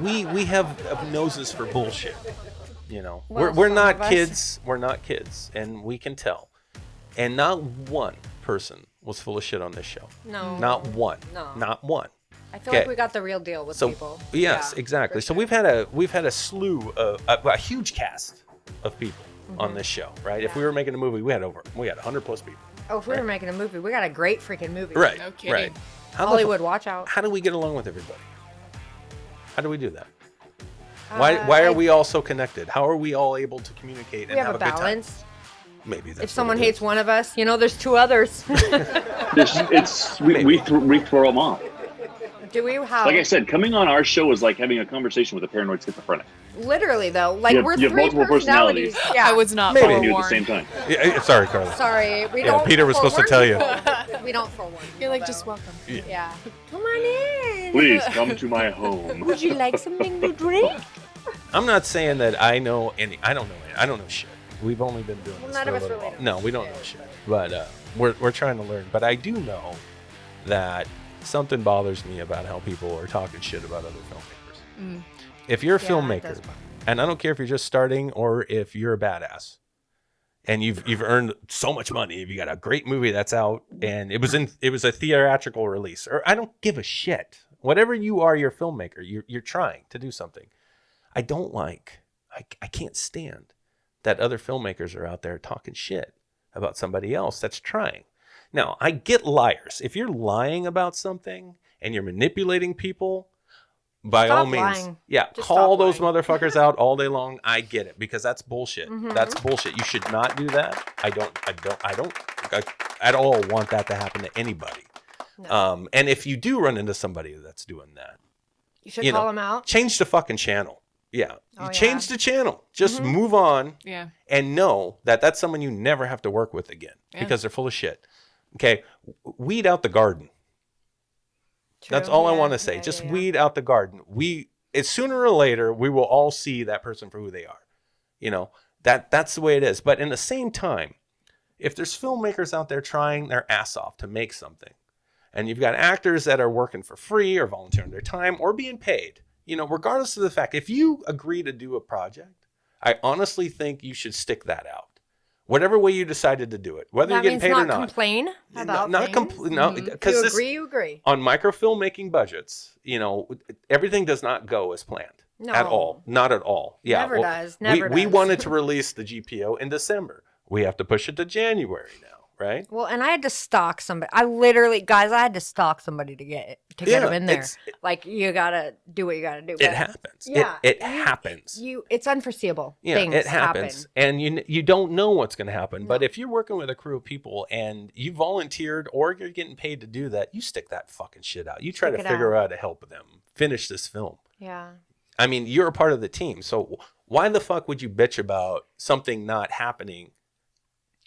We have noses for bullshit. You know, well, we're not kids. We're not kids, and we can tell. And not one person was full of shit on this show. No. Not one. No. Not one. I feel like we got the real deal with people. Yes, exactly. So we've had a slew of a huge cast of people on this show, right? Yeah. If we were making a movie, we had 100 plus people. Oh, if we were making a movie, we got a great freaking movie. Right. No kidding. Right. Hollywood, watch out. How do we get along with everybody? How do we do that? Why are we all so connected? How are we all able to communicate and have a balance? Good time? Maybe that's if someone hates one of us, you know, there's two others. we throw them off. Do we? How? Like I said, coming on our show is like having a conversation with a paranoid schizophrenic. Literally, though, like we're three multiple personalities. Yeah, I was not forewarned. At the same time. Yeah, sorry, Carla. Sorry, we don't. Peter was supposed to tell you. We don't forewarn. You're like, just welcome. Yeah. Come on in. Please come to my home. Would you like something to drink? I'm not saying that I know any. I don't know any. I don't know shit. We've only been doing this none for of a us little really while. know. No, we don't know shit. But we're trying to learn. But I do know that something bothers me about how people are talking shit about other filmmakers. If you're a filmmaker, and I don't care if you're just starting or if you're a badass, and you've earned so much money, if you got a great movie that's out and it was a theatrical release, or I don't give a shit. Whatever you are, you're a filmmaker. You're trying to do something. I can't stand that other filmmakers are out there talking shit about somebody else that's trying. Now, I get liars. If you're lying about something and you're manipulating people, by all means, lying. Call those motherfuckers out all day long. I get it, because that's bullshit. That's bullshit. You should not do that. I don't at all want that to happen to anybody. No. And if you do run into somebody that's doing that, you should call them out. Change the fucking channel. Yeah. Change the channel. Just move on. Yeah. And know that that's someone you never have to work with again because they're full of shit. Okay. Weed out the garden. True. That's all I want to say. Just weed out the garden. Sooner or later, we will all see that person for who they are. You know, that's the way it is. But in the same time, if there's filmmakers out there trying their ass off to make something, and you've got actors that are working for free or volunteering their time or being paid, you know, regardless of the fact, if you agree to do a project, I honestly think you should stick that out. Whatever way you decided to do it, whether you're getting paid or not. Complain about because you agree. On microfilmmaking budgets, you know, everything does not go as planned at all. Not at all. Yeah, never does. Never does. We wanted to release the GPO in December. We have to push it to January now. Right. Well, and I had to stalk somebody. I had to stalk somebody to get them in there. Like, you gotta do what you gotta do. It happens. Yeah, it happens. It's unforeseeable. Yeah, it happens, and you don't know what's gonna happen. No. But if you're working with a crew of people and you volunteered or you're getting paid to do that, you stick that fucking shit out. You try to figure out how to help them finish this film. Yeah. I mean, you're a part of the team, so why the fuck would you bitch about something not happening?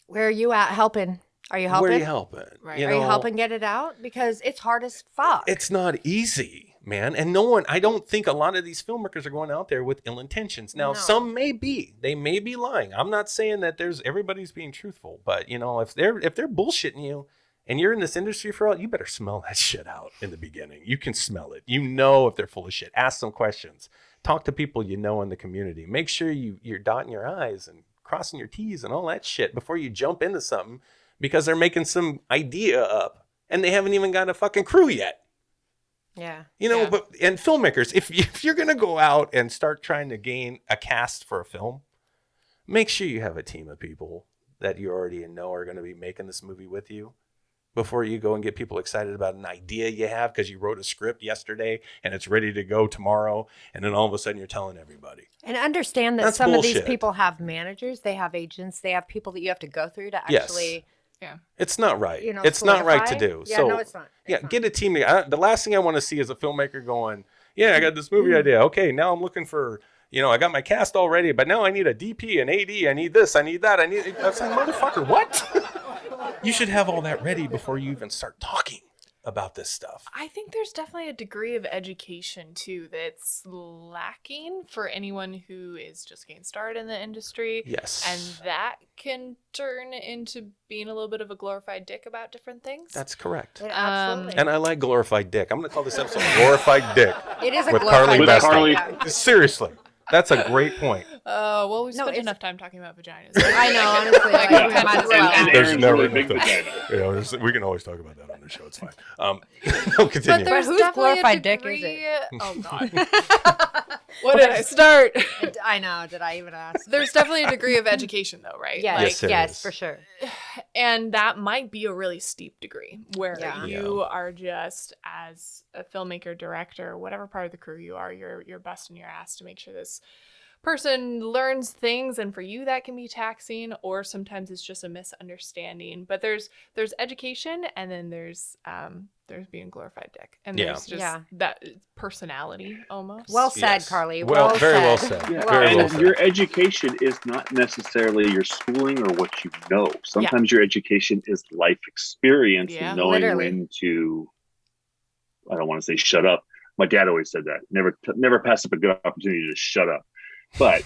Where are you at helping? Are you helping? Where are you helping? Right. Are you helping get it out? Because it's hard as fuck. It's not easy, man. And I don't think a lot of these filmmakers are going out there with ill intentions. Now, some may be. They may be lying. I'm not saying that everybody's being truthful, but if they're bullshitting you and you're in this industry for all, you better smell that shit out in the beginning. You can smell it. If they're full of shit. Ask some questions. Talk to people in the community. Make sure you're dotting your I's and crossing your T's and all that shit before you jump into something, because they're making some idea up and they haven't even got a fucking crew yet. Yeah. And filmmakers, if you're going to go out and start trying to gain a cast for a film, make sure you have a team of people that you already know are going to be making this movie with you before you go and get people excited about an idea you have because you wrote a script yesterday and it's ready to go tomorrow. And then all of a sudden you're telling everybody. And understand that That's some bullshit. of these people have managers, they have agents, they have people that you have to go through to actually... Yes. Yeah, it's not right. It's not right to do. Yeah, so, no, it's not. Get a team. The last thing I want to see is a filmmaker going, I got this movie idea. Okay, now I'm looking for, I got my cast already, but now I need a DP, an AD. I need this. I need that. I was like, motherfucker, what? You should have all that ready before you even start talking about this stuff. I think there's definitely a degree of education too that's lacking for anyone who is just getting started in the industry. Yes. And that can turn into being a little bit of a glorified dick about different things. That's correct. Absolutely. And I like glorified dick. I'm going to call this episode Glorified Dick. It is a with glorified Carly dick. Bessel. Yeah. Seriously. That's a great point. Well, we spent enough time talking about vaginas. I know, honestly. Like, we might as well. And There's Aaron's never really big vagina. we can always talk about that on the show. It's fine. Continue. But there's whose definitely glorified a dick degree... is it? Oh, God. What did I start? I know. Did I even ask? There's definitely a degree of education, though, right? Yes, yes, for sure. And that might be a really steep degree where Yeah. you are just, as a filmmaker, director, whatever part of the crew you are, you're busting your ass to make sure this person learns things, and for you that can be taxing, or sometimes it's just a misunderstanding. But there's education, and then there's being glorified dick, and there's just that personality almost. Well said, Carly. Very well said. Yeah. Very well And said. your education is not necessarily your schooling or what you know. Sometimes your education is life experience and knowing when to, I don't want to say shut up. My dad always said that. Never pass up a good opportunity to shut up. But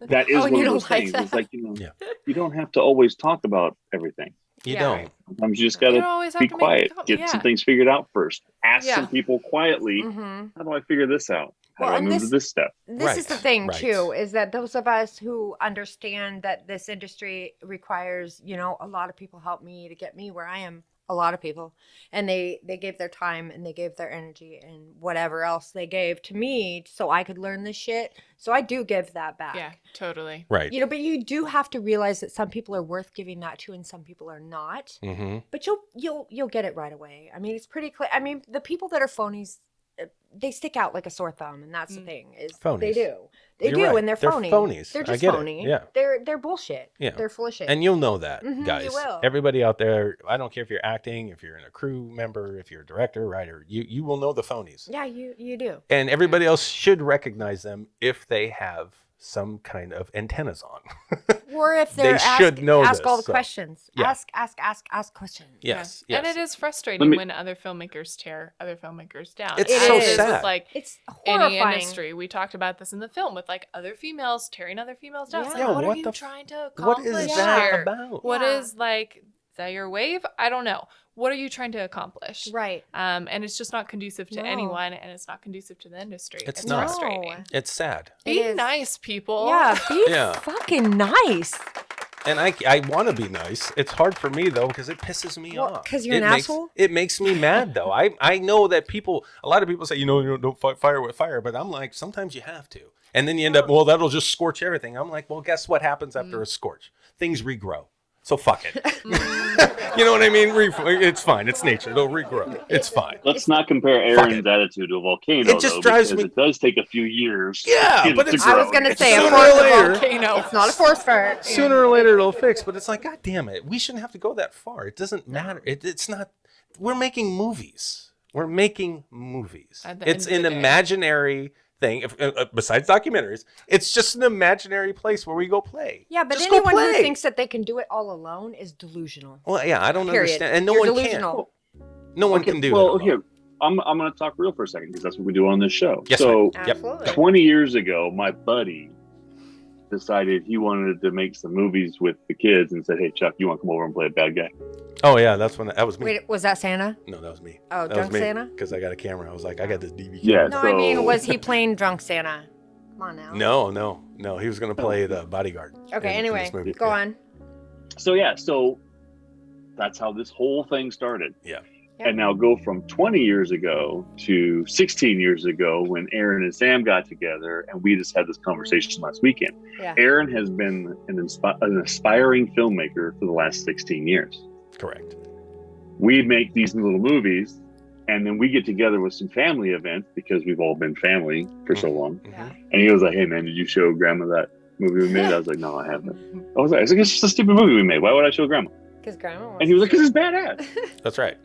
that is one of those things. It's like, you don't have to always talk about everything. You don't. Sometimes you just got to be quiet. Get some things figured out first. Ask some people quietly, how do I figure this out? How do I move to this step? This is the thing, too, is that those of us who understand that this industry requires, a lot of people help me to get me where I am. A lot of people, and they gave their time and they gave their energy and whatever else they gave to me so I could learn this shit. So I do give that back. Yeah, totally. Right. But you do have to realize that some people are worth giving that to and some people are not. Mm-hmm. But you'll get it right away. I mean, it's pretty clear. I mean, the people that are phonies, they stick out like a sore thumb, and that's the thing is phonies. They do. They You're do, right. and they're phony. Phonies. They're just I get phony. It. Yeah. They're bullshit. Yeah. They're full of shit. And you'll know that, guys. You will. Everybody out there, I don't care if you're acting, if you're in a crew member, if you're a director, writer, you will know the phonies. Yeah, you do. And everybody else should recognize them if they have some kind of antennas on. Or if they're should know ask this, all the so. questions. Yeah. Ask questions. Yes. And it is frustrating when other filmmakers tear other filmmakers down. It's so sad. With, like, it's horrifying. any industry. We talked about this in the film with like other females tearing other females down. Yeah. It's like, what are you trying to accomplish What is that here? about? What is like, is that your wave? I don't know. What are you trying to accomplish? Right. And it's just not conducive to anyone, and it's not conducive to the industry. It's It's not. frustrating. It's sad. Be nice, people. Yeah, be fucking nice. And I want to be nice. It's hard for me, though, because it pisses me off. Because you're an asshole? It makes me mad, though. I know that a lot of people say, you don't fight fire with fire. But I'm like, sometimes you have to. And then you end up, that'll just scorch everything. I'm like, well, guess what happens after a scorch? Things regrow. So fuck it. You know what I mean? It's fine. It's nature. It'll regrow. It's fine. Let's not compare Aaron's attitude to a volcano. It just drives me. It does take a few years. Yeah, but it's. I was gonna say sooner or later, volcano. It's not a forest fire. Sooner or later it'll fix. But it's like, God damn it, we shouldn't have to go that far. It doesn't matter. It's not. We're making movies. It's an imaginary thing. Besides documentaries, it's just an imaginary place where we go play. Yeah, but just anyone who thinks that they can do it all alone is delusional. Well, yeah, I don't Period. understand, and no You're one delusional. can. No one can do that. Well, here, I'm going to talk real for a second because that's what we do on this show. Yes, so, Absolutely. 20 years ago, my buddy decided he wanted to make some movies with the kids and said, "Hey, Chuck, you want to come over and play a bad guy?" Oh yeah, that was me. Wait, was that Santa? No, that was me. Oh, that drunk was me, Santa? Because I got a camera. I was like, I got this DV Yeah, camera. No, so... I mean, was he playing drunk Santa? Come on now. No. He was going to play the bodyguard. Okay, anyway, in go on. So that's how this whole thing started. Yeah. And now go from 20 years ago to 16 years ago when Aaron and Sam got together, and we just had this conversation last weekend. Yeah. Aaron has been an aspiring filmmaker for the last 16 years. Correct. We make these little movies, and then we get together with some family events because we've all been family for so long. Mm-hmm. And he was like, "Hey man, did you show Grandma that movie we made?" I was like, "No, I haven't." I was like, "It's just a stupid movie we made. Why would I show Grandma?" Because Grandma wants And he was like, "Because it's badass." That's right.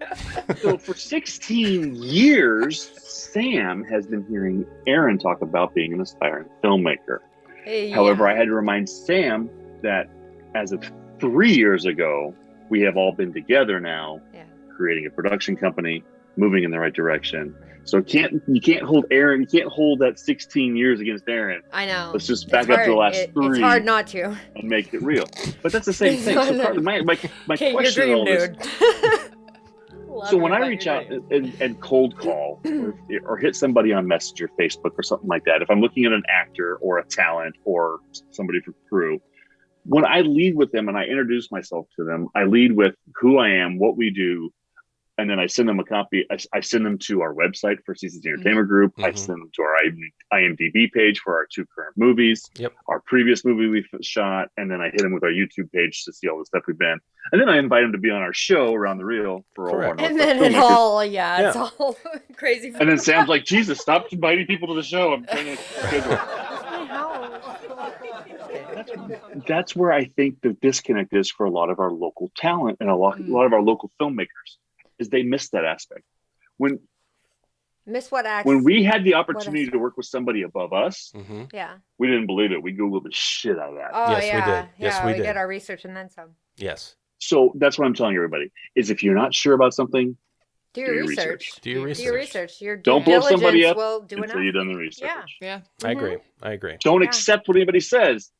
So for 16 years, Sam has been hearing Aaron talk about being an aspiring filmmaker. Hey, However, I had to remind Sam that as of 3 years ago, we have all been together now, creating a production company, moving in the right direction. So you can't hold Aaron, you can't hold that 16 years against Aaron. I know. Let's just back up to the last 3. It's hard not to. And make it real. But that's the same thing. So Carly, my question your on dream, this, dude. so when I reach out and cold call or hit somebody on Messenger, Facebook, or something like that, if I'm looking at an actor or a talent or somebody for crew, when I lead with them and I introduce myself to them, I lead with who I am, what we do, and then I send them a copy. I send them to our website for Seasons Entertainment Group. I send them to our IMDb page for our 2 current movies, our previous movie we shot, and then I hit them with our YouTube page to see all the stuff we've been. And then I invite them to be on our show Around the Reel for all our And then it's all, it's all crazy. And then Sam's like, "Jesus, stop inviting people to the show. I'm trying to schedule." That's where I think the disconnect is for a lot of our local talent and a lot of our local filmmakers, is they miss that aspect. When we had the opportunity to work with somebody above us, we didn't believe it. We Googled the shit out of that. Oh, yes, we did. Yes, we did. Did our research and then some. Yes. So that's what I'm telling everybody, is if you're not sure about something, do your research. Do your research. Your don't blow somebody up until you've done the research. Yeah. I agree. Don't accept what anybody says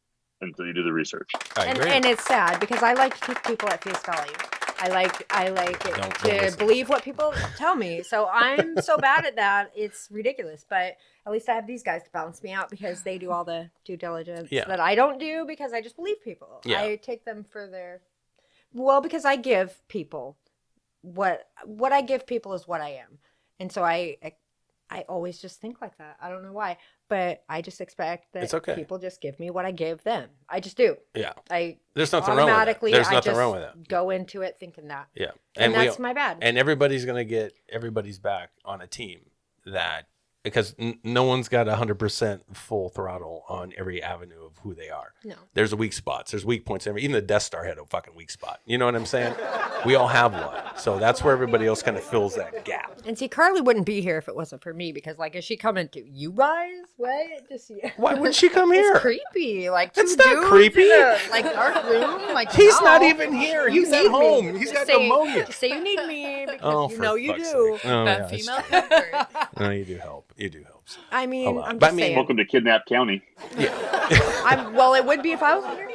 until you do the research. I agree. And it's sad because I like to take people at face value. I like it to believe what people tell me. So I'm so bad at that. It's ridiculous. But at least I have these guys to balance me out because they do all the due diligence that I don't do because I just believe people. Yeah. I take them for their... Well, because I give people what I give people is what I am. And so I always just think like that. I don't know why. But I just expect that people just give me what I give them. I just do. Yeah. There's nothing wrong with that. There's nothing wrong with that. Go into it thinking that. Yeah. And that's my bad. And everybody's going to get everybody's back on a team because no one's got 100% full throttle on every avenue of who they are. No. There's weak spots. There's weak points. Even the Death Star had a fucking weak spot. You know what I'm saying? We all have one. So that's where everybody else kind of fills that gap. And see, Carly wouldn't be here if it wasn't for me because, is she coming to you guys? What? Why wouldn't she come here? It's creepy. It's not creepy. Dark room. He's not even here. He's at home. He's got pneumonia. Just say you need me because you do. Oh, that female comfort. No, you do help. You do help. I mean, I'm just saying. Welcome to Kidnap County. Yeah. Well, it would be if I was here.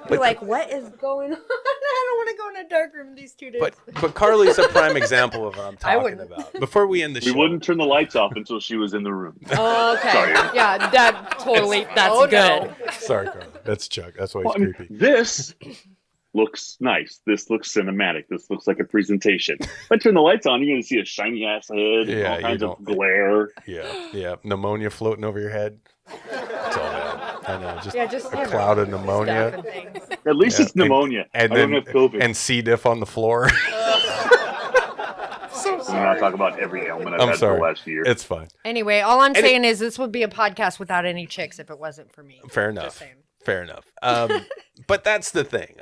Be like, what is going on? I don't want to go in a dark room these 2 days. But Carly's a prime example of what I'm talking about. Before we end the show, we wouldn't turn the lights off until she was in the room. Oh, okay. Sorry. Yeah, that's good. No. Sorry, Carly. That's Chuck. That's why he's creepy. This looks nice. This looks cinematic. This looks like a presentation. If I turn the lights on, you're going to see a shiny ass head, all kinds of glare. Yeah. Pneumonia floating over your head. That's all bad. I know. Just a cloud of pneumonia. At least it's pneumonia. And I don't have COVID. And C. diff on the floor. So sorry. We're not talking about every ailment I've had for the last year. It's fine. Anyway, all I'm saying is this would be a podcast without any chicks if it wasn't for me. Fair enough. Fair enough. But that's the thing.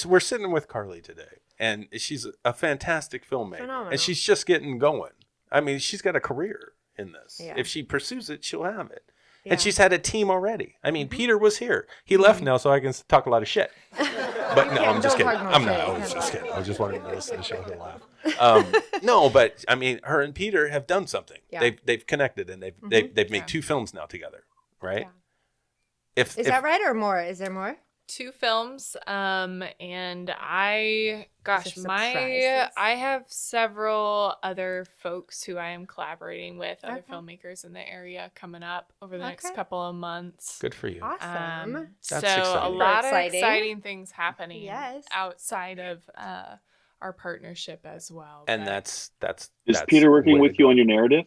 We're sitting with Carly today, and she's a fantastic filmmaker. Phenomenal. And she's just getting going. I mean, she's got a career in this. Yeah. If she pursues it, she'll have it. And she's had a team already. I mean, Peter was here. He left now, so I can talk a lot of shit. But no, I'm just kidding. I'm not. I was just kidding. I just wanted to listen to the show and laugh. No, but I mean, her and Peter have done something. Yeah. They've connected, and they've made 2 films now together, right? Yeah. Is that right, or more? Is there more? 2 films, and I have several other folks who I am collaborating with, other filmmakers in the area coming up over the next couple of months. Good for you. Awesome. That's exciting. A lot of exciting things happening outside of our partnership as well. And that's Is Peter working with you on your narrative?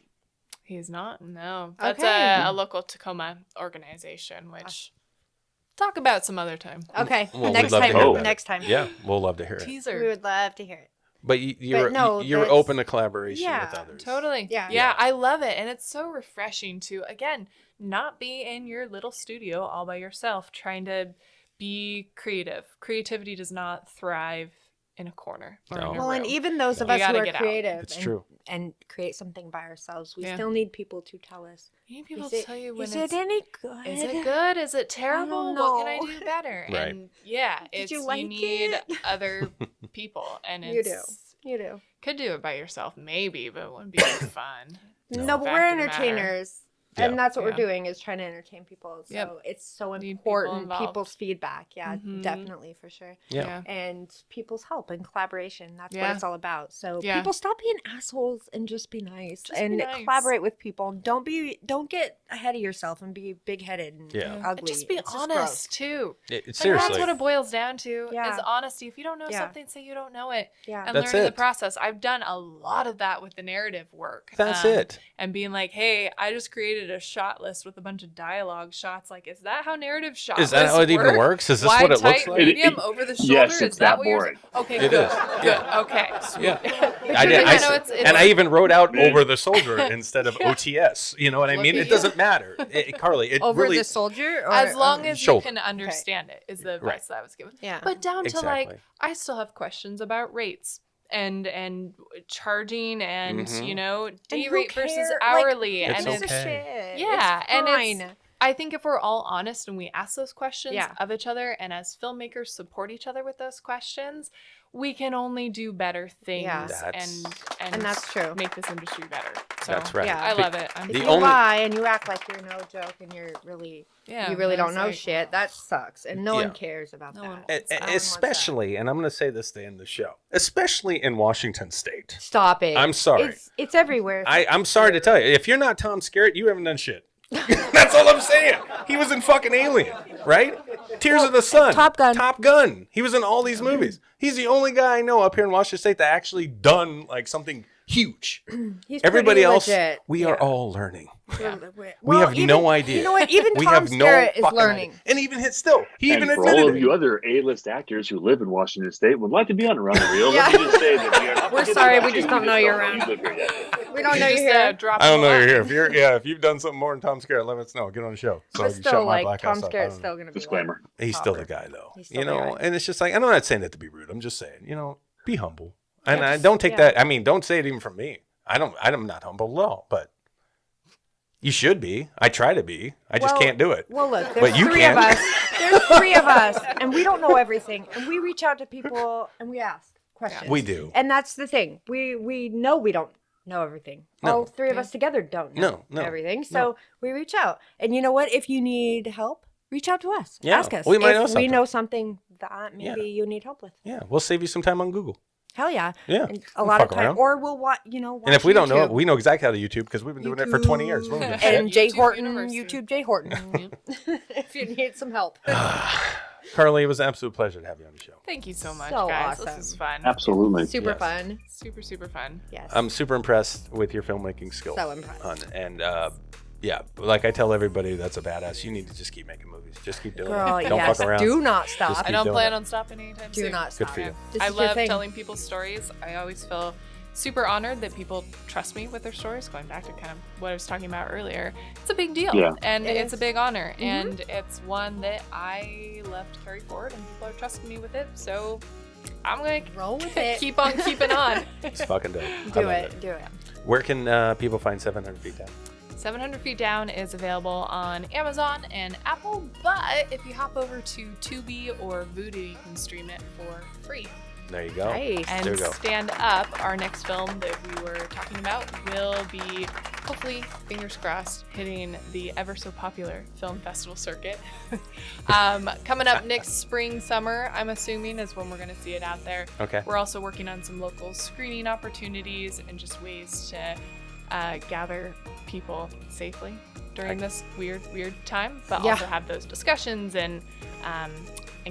He's not. No, that's a local Tacoma organization, which. Talk about some other time. Okay. Well, next time. Yeah, we'll love to hear it. Teaser. We would love to hear it. But you're open to collaboration with others. Totally. Yeah, I love it. And it's so refreshing to, again, not be in your little studio all by yourself trying to be creative. Creativity does not thrive in a corner or in a room. And even those of us who are creative and create something by ourselves, we still need people to tell us. You need people to tell you when is it any good? Is it good? Is it terrible? What can I do better? Right. And you need other people, and you do. Could do it by yourself, maybe, but it wouldn't be fun. No, but we're entertainers. And that's what we're doing, is trying to entertain people. So it's so important, people's feedback. Yeah, definitely, for sure. Yeah. And people's help and collaboration. That's what it's all about. So people, stop being assholes and just be nice. Collaborate with people. Don't get ahead of yourself and be big-headed and ugly. And just be honest, too. Seriously. That's what it boils down to, is honesty. If you don't know something, say you don't know it. Yeah. And learn in the process. I've done a lot of that with the narrative work. That's it. And being like, hey, I just created a shot list with a bunch of dialogue shots. Like, is that how narrative shot Is that how it even works? Is this Wide, what it looks like? Medium, over the shoulder? Yes, is that what boring. Okay, it good. is. Good. Okay. Sweet. Yeah. I even wrote out over the soldier instead of OTS. You know what I mean? It doesn't matter. Carly, it over really... the soldier? Or, as long as you can understand it, is the advice that I was given. Yeah. But down to like, I still have questions about rates. And charging and day rate versus hourly, and it's okay. And I think if we're all honest and we ask those questions of each other, and as filmmakers support each other with those questions, we can only do better things and that's true. Make this industry better. So, that's right. Yeah, I love it. If you lie and you act like you're no joke and you're really you really don't know shit, that sucks, and no one cares about that. Especially, and I'm going to say this to end the show, especially in Washington State. Stop it. I'm sorry. It's everywhere. I'm sorry to tell you, if you're not Tom Skerritt, you haven't done shit. That's all I'm saying. He was in fucking Alien, right? Tears of the Sun. Top Gun. He was in all these movies. He's the only guy I know up here in Washington State that actually done like something huge. Everybody else, we are all learning. We have no idea. You know what? Even Tom Skerritt is learning. Idea. And even he even for all of you other A-list actors who live in Washington State would like to be on Around the Reel, let me just say that we're sorry, we just don't know you're around. We don't know you're here. I don't know you're here. If you've done something more than Tom Skerritt, let us know. Get on the show. So but still, like, Tom Skerritt's still going to be disclaimer. He's still the guy, though. And it's just like, I'm not saying that to be rude. I'm just saying, be humble. And I don't take that. I mean, don't say it even from me. I'm not humble at all, but you should be. I try to be. I just can't do it. Well, look, there's three of us. There's 3 of us, and we don't know everything. And we reach out to people and we ask questions. We do. And that's the thing. We know we don't know everything. No. All 3 of us together don't know everything. So we reach out. And you know what? If you need help, reach out to us. Yeah. Ask us. We might know if something. we know something that maybe you need help with. Yeah. We'll save you some time on Google. Hell yeah. Yeah. And a lot of time. Around. Or we'll watch And if we YouTube. don't know it, we know exactly how to YouTube because we've been doing it for 20 years. And Jay Horton, YouTube Jay Horton. If you need some help. Carly, it was an absolute pleasure to have you on the show. Thank you so much, so guys. Awesome. This is fun. Absolutely. Super fun. Super, super fun. Yes. I'm super impressed with your filmmaking skills. So impressed. And like I tell everybody that's a badass, you need to just keep making movies. Just keep doing Girl, it. Don't fuck around. Do not stop. I don't plan on stopping anytime soon. Do not stop. Good for you. I love telling people's stories. I always feel super honored that people trust me with their stories. Going back to kind of what I was talking about earlier, it's a big deal, and it's a big honor, and it's one that I love to carry forward, and people are trusting me with it. So I'm gonna roll with it. Keep on keeping on. It's fucking dope. Do it. Where can people find 700 Feet Down? 700 Feet Down is available on Amazon and Apple, but if you hop over to Tubi or Vudu, you can stream it for free. There you go. Nice. And there you go. Stand Up, our next film that we were talking about, will be, hopefully, fingers crossed, hitting the ever so popular film festival circuit. Coming up next spring, summer, I'm assuming, is when we're going to see it out there. Okay. We're also working on some local screening opportunities and just ways to gather people safely during this weird time, but also have those discussions and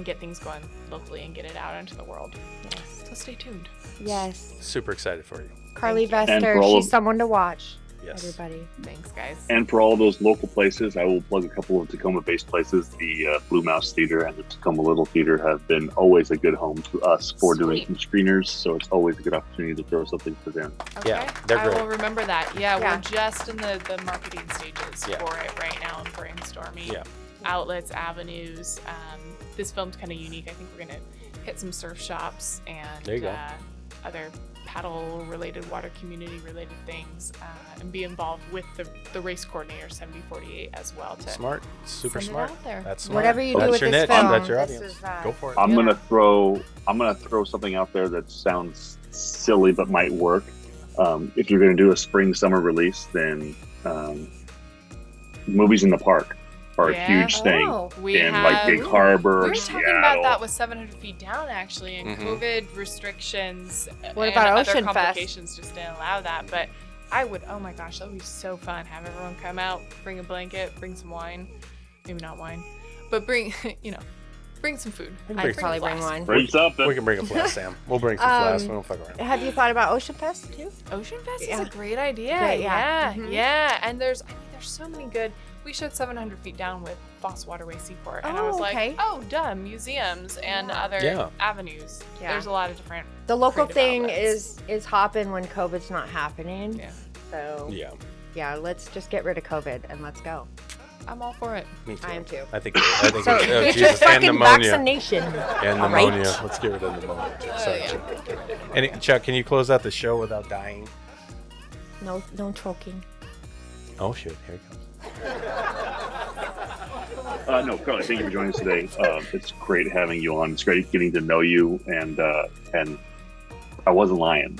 get things going locally and get it out into the world. Yes. So stay tuned. Yes. Super excited for you. Carly Vester, she's someone to watch. Yes. Everybody. Thanks, guys. And for all those local places, I will plug a couple of Tacoma-based places. The Blue Mouse Theater and the Tacoma Little Theater have been always a good home to us for doing some screeners, so it's always a good opportunity to throw something to them. Okay. Yeah, they're great. I will remember that. Yeah, we're just in the marketing stages for it right now and brainstorming outlets, avenues. This film's kind of unique. I think we're going to hit some surf shops and other paddle-related, water community-related things, and be involved with the race coordinator 7048 as well. To smart, super send smart. It out there. That's smart. Whatever you do That's with your this niche. film, That's your this audience. is, Go for it. I'm gonna throw something out there that sounds silly but might work. If you're gonna do a spring-summer release, then movies in the park are a huge thing in like Big Harbor. We were talking about that with 700 Feet Down, actually, and COVID restrictions. What about and Ocean other Fest? complications just didn't allow that. But I would, oh my gosh, that would be so fun. Have everyone come out, bring a blanket, bring some wine. Maybe not wine, but bring, bring some food. I'd probably bring wine. Bring something. We can bring a flask, Sam. We'll bring some flasks. We don't fuck around. Have you thought about Ocean Fest too? Ocean Fest is a great idea. Great, yeah. And there's so many good. We showed 700 Feet Down with Foss Waterway Seaport, and I was like, oh, duh, museums and other avenues. Yeah. There's a lot of different. The local thing outlets. is hopping when COVID's not happening. Yeah. So yeah, let's just get rid of COVID and let's go. I'm all for it. Me too. I am too. I think So it's get your fucking pneumonia. vaccination. And pneumonia. Right? Let's get rid of pneumonia. Sorry, And Chuck, can you close out the show without dying? No choking. Oh shit! Here it comes. No, Carly, thank you for joining us today. It's great having you on. It's great getting to know you, and I wasn't lying.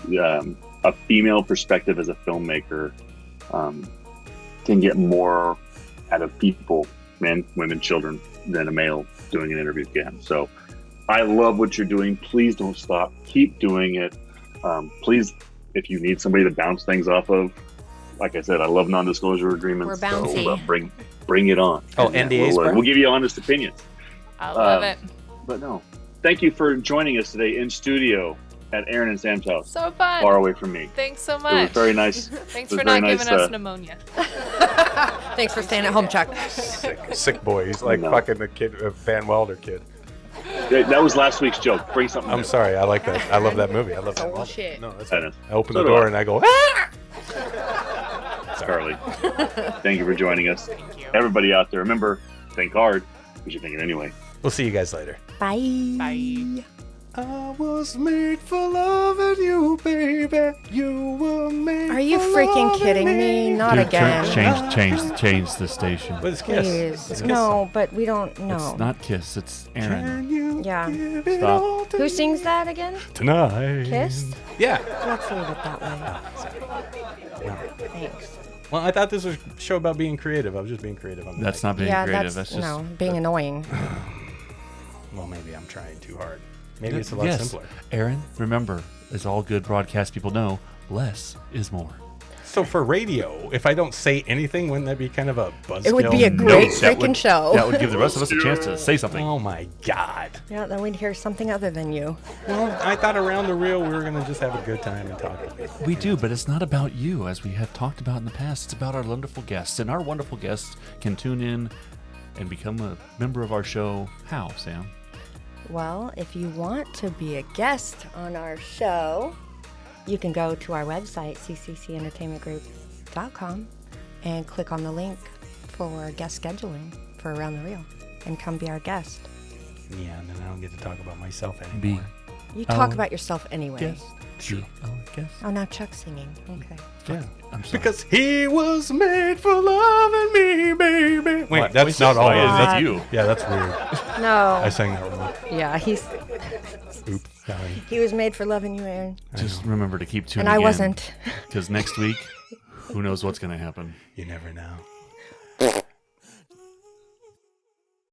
A female perspective as a filmmaker can get more out of people, men, women, children, than a male doing an interview can. So I love what you're doing. Please don't stop. Keep doing it. Please, if you need somebody to bounce things off of, like I said, I love non-disclosure agreements. We're bouncy. So bring it on. Oh, and NDAs, we'll give you honest opinions. I love it. But no, thank you for joining us today in studio at Aaron and Sam's house. So fun. Far away from me. Thanks so It much. was very nice. Thanks for not giving us pneumonia. Thanks for staying at home, Chuck. Sick boy. He's like fucking the kid, Van Wilder kid. That was last week's joke. Bring something. I'm sorry. I like that. I love that movie. I love that movie. Shit. No, that's I right. I open So the do door I. and I go, ah! Carly, thank you for joining us. Thank you. Everybody out there, remember, think hard, because you're thinking anyway. We'll see you guys later. Bye. Bye. I was made for loving you, baby. You were made Are you for freaking loving kidding me? Not Dude, again. change the station. What is Kiss? Please. It's Kiss. No, but we don't know. It's not Kiss, it's Aaron. Can you Yeah. give it Stop. all to Who me sings that again? tonight? Kiss? Yeah. Let's leave it that way. Thanks. Well, I thought this was a show about being creative. I was just being creative on the That's mic. not being Yeah, creative. that's That's just being annoying. Well, maybe I'm trying too hard. Maybe it's a lot yes. simpler. Aaron, remember, as all good broadcast people know, less is more. So for radio, if I don't say anything, wouldn't that be kind of a buzzkill? It would be a great that freaking would- show. That would give the rest of us a chance to say something. Oh my God. Yeah, then we'd hear something other than you. Well, I thought around the reel we were going to just have a good time and talk to people. We do, but it's not about you, as we have talked about in the past. It's about our wonderful guests, and our wonderful guests can tune in and become a member of our show. How, Sam? Well, if you want to be a guest on our show, you can go to our website, cccentertainmentgroup.com, and click on the link for guest scheduling for Around the Reel and come be our guest. Yeah, and then I don't get to talk about myself anymore. You talk about yourself anyway. Guest. True. Guest. Oh, now Chuck's singing. Okay. Yeah. I'm sorry. Because he was made for loving me, baby. Wait, that's not all. That's you. Yeah, that's weird. No. I sang that wrong. Yeah, Oops, sorry. he was made for loving you, Aaron. Just remember to keep tuning in. And I wasn't. Because next week, who knows what's going to happen. You never know.